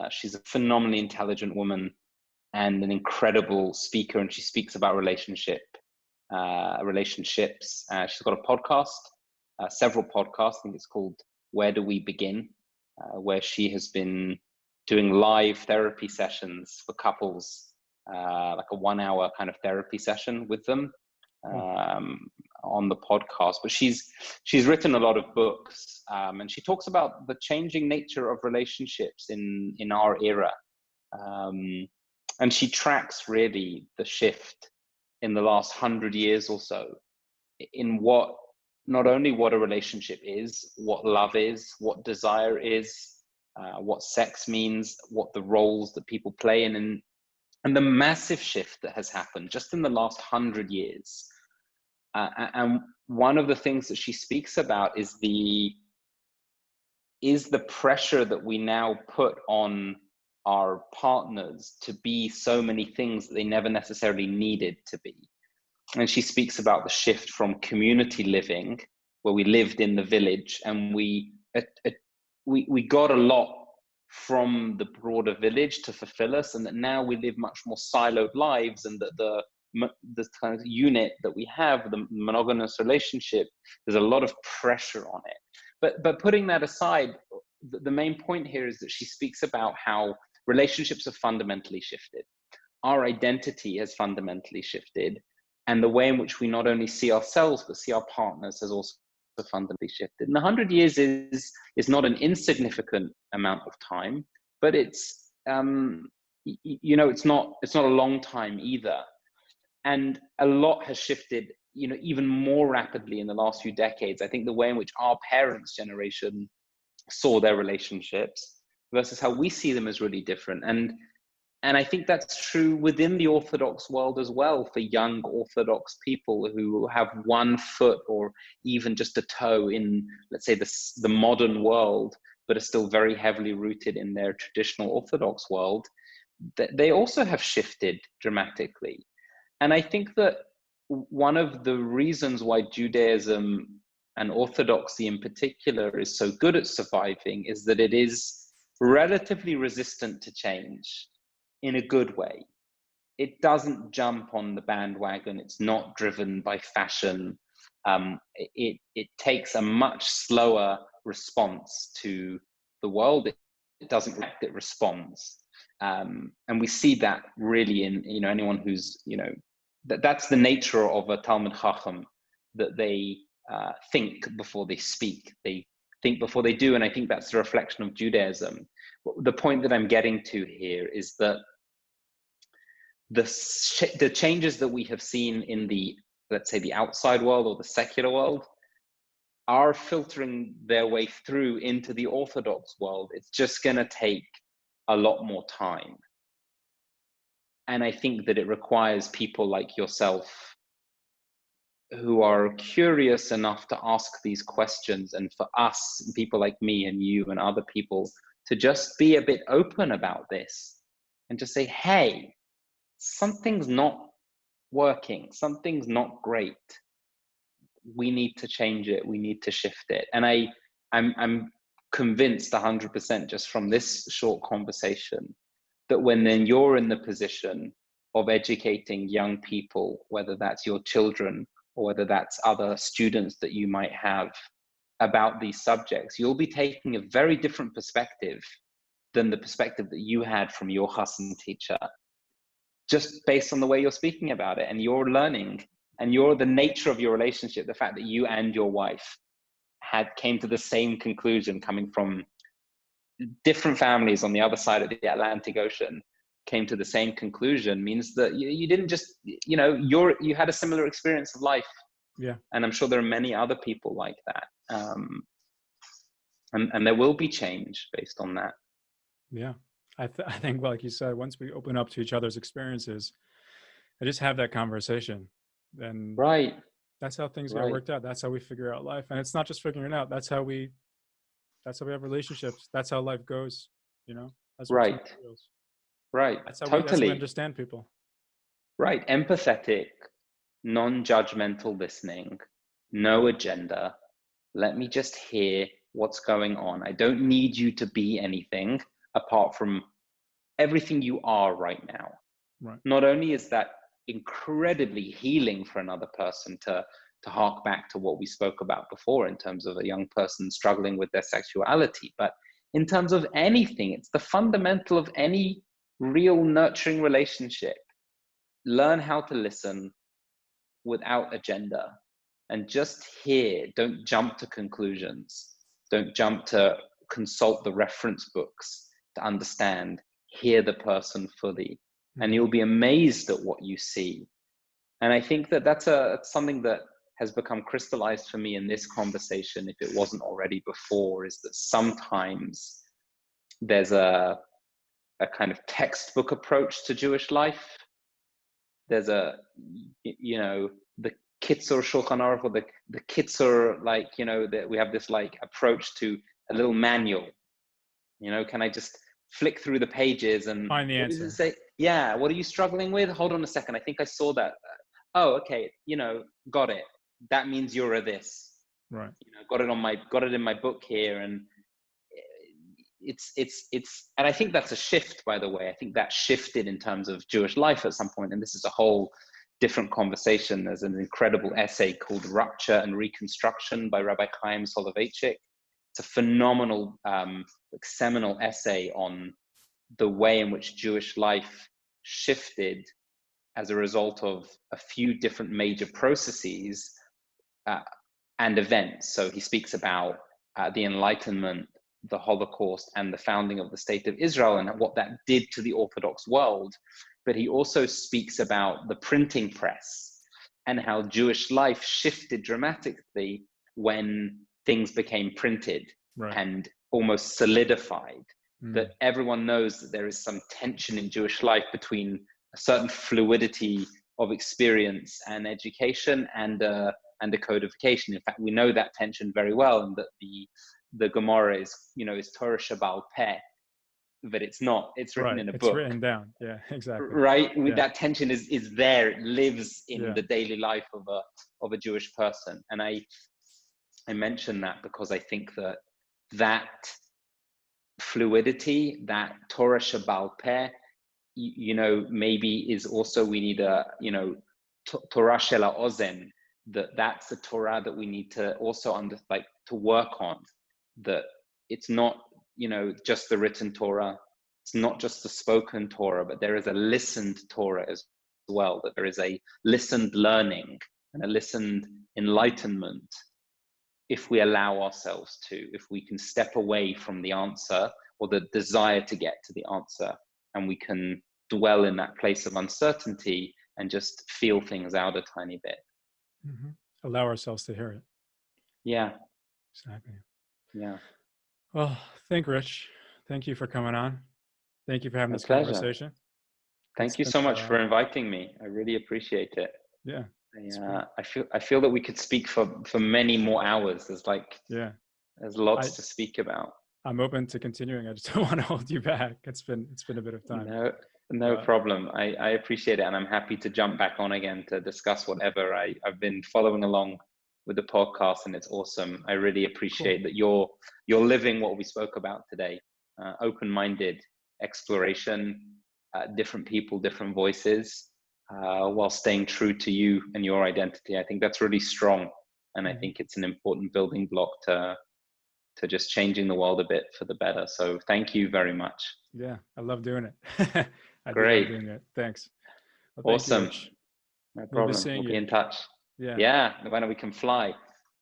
She's a phenomenally intelligent woman and an incredible speaker, and she speaks about relationships. She's got a podcast, several podcasts. I think it's called Where Do We Begin, where she has been doing live therapy sessions for couples, like a 1 hour kind of therapy session with them on the podcast. But she's written a lot of books, and she talks about the changing nature of relationships in our era, and she tracks really the shift in the last 100 years or so in not only what a relationship is, what love is, what desire is, what sex means, what the roles that people play in, and the massive shift that has happened just in the last 100 years. And one of the things that she speaks about is the pressure that we now put on our partners to be so many things that they never necessarily needed to be. And she speaks about the shift from community living, where we lived in the village and we got a lot from the broader village to fulfill us, and that now we live much more siloed lives, and that the kind of unit that we have, the monogamous relationship, there's a lot of pressure on it. But putting that aside, the main point here is that she speaks about how relationships have fundamentally shifted. Our identity has fundamentally shifted, and the way in which we not only see ourselves but see our partners has also fundamentally shifted. And 100 years is not an insignificant amount of time, but it's it's not a long time either. And a lot has shifted even more rapidly in the last few decades. I think the way in which our parents' generation saw their relationships versus how we see them is really different. And I think that's true within the Orthodox world as well, for young Orthodox people who have one foot or even just a toe in, let's say, the modern world, but are still very heavily rooted in their traditional Orthodox world. They also have shifted dramatically. And I think that one of the reasons why Judaism and Orthodoxy in particular is so good at surviving is that it is relatively resistant to change in a good way. It doesn't jump on the bandwagon. It's not driven by fashion. It takes a much slower response to the world. It doesn't react, it responds. And we see that really in anyone who's that's the nature of a Talmid Chacham, that they think before they speak. They think before they do, and I think that's the reflection of Judaism. The point that I'm getting to here is that the changes that we have seen in the, let's say, the outside world or the secular world are filtering their way through into the Orthodox world. It's just going to take a lot more time. And I think that it requires people like yourself who are curious enough to ask these questions, and for us, people like me and you and other people, to just be a bit open about this and just say, hey, something's not working, something's not great. We need to change it, we need to shift it. And I'm convinced 100% just from this short conversation that when then you're in the position of educating young people, whether that's your children or whether that's other students that you might have about these subjects, you'll be taking a very different perspective than the perspective that you had from your Chassan teacher, just based on the way you're speaking about it and you're learning and the nature of your relationship, the fact that you and your wife came to the same conclusion, coming from different families on the other side of the Atlantic Ocean, came to the same conclusion, means that you didn't just, you had a similar experience of life. Yeah. And I'm sure there are many other people like that. And there will be change based on that. Yeah. I think, like you said, once we open up to each other's experiences and just have that conversation, then right, that's how things get worked out. That's how we figure out life. And it's not just figuring it out. That's how we have relationships. That's how life goes. That's right. Right. That's how totally. we understand people. Right. Empathetic, non-judgmental listening, no agenda. Let me just hear what's going on. I don't need you to be anything apart from everything you are right now. Right. Not only is that incredibly healing for another person to hark back to what we spoke about before in terms of a young person struggling with their sexuality, but in terms of anything, it's the fundamental of any real nurturing relationship. Learn how to listen without agenda and just hear. Don't jump to conclusions. Don't jump to consult the reference books to understand. Hear the person fully, and you'll be amazed at what you see. And I think that that's something that has become crystallized for me in this conversation, if it wasn't already before, is that sometimes there's a kind of textbook approach to Jewish life. There's the Kitzur Shulchan Aruch, or the Kitzur, that we have this approach to a little manual. Can I just flick through the pages and find the answer? What does it say? Yeah, what are you struggling with? Hold on a second. I think I saw that. Oh, okay. Got it. That means you're a this. Right. Got it in my book here, and it's and I think that's a shift, by the way. I think that shifted in terms of Jewish life at some point, and this is a whole different conversation. There's an incredible essay called Rupture and Reconstruction by Rabbi Chaim Soloveitchik. It's a phenomenal, seminal essay on the way in which Jewish life shifted as a result of a few different major processes and events. So he speaks about the Enlightenment, the Holocaust, and the founding of the State of Israel, and what that did to the Orthodox world. But he also speaks about the printing press and how Jewish life shifted dramatically when things became printed Right. and almost solidified. Mm. That everyone knows that there is some tension in Jewish life between a certain fluidity of experience and education and a codification. In fact, we know that tension very well, and that the Gemara is, is Torah Shabbal Peh, but it's not. It's written Right. in a It's book. written down. Yeah, exactly. Right? Yeah. That tension is there. It lives in Yeah. the daily life of a Jewish person. And I mention that because I think that fluidity, that Torah Shabbal Peh, maybe is also, we need a, Torah Shela Ozen, that's a Torah that we need to also to work on, that it's not, just the written Torah, it's not just the spoken Torah, but there is a listened Torah as well, that there is a listened learning and a listened enlightenment, if we allow ourselves to, if we can step away from the answer or the desire to get to the answer, and we can dwell in that place of uncertainty and just feel things out a tiny bit. Mm-hmm. Allow ourselves to hear it. Yeah. Exactly. Yeah. Well, Rich. Thank you for coming on. Thank you for having My this pleasure. conversation. Thank you so much for inviting me. I really appreciate it. Yeah. I feel that we could speak for many more hours. There's lots to speak about. I'm open to continuing. I just don't want to hold you back. It's been a bit of time. No problem. I appreciate it, and I'm happy to jump back on again to discuss whatever. I've been following along with the podcast, and it's awesome. I really appreciate that you're living what we spoke about today. Open-minded exploration, different people, different voices, while staying true to you and your identity. I think that's really strong, and I think it's an important building block to just changing the world a bit for the better. So thank you very much. Yeah, I love doing it. I Great. do love doing it. Thanks. Well, awesome. No problem. We'll be in touch. Yeah. When we can fly.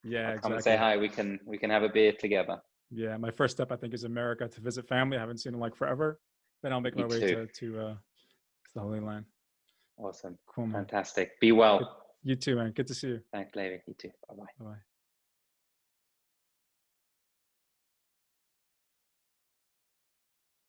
Yeah, I'll come and say hi. We can have a beer together. Yeah, my first step I think is America, to visit family. I haven't seen them forever. Then I'll make my way to the Holy Land. Awesome. Cool, man. Fantastic. Be well. You too, man. Good to see you. Thanks, Levi. You too. Bye-bye. Bye-bye.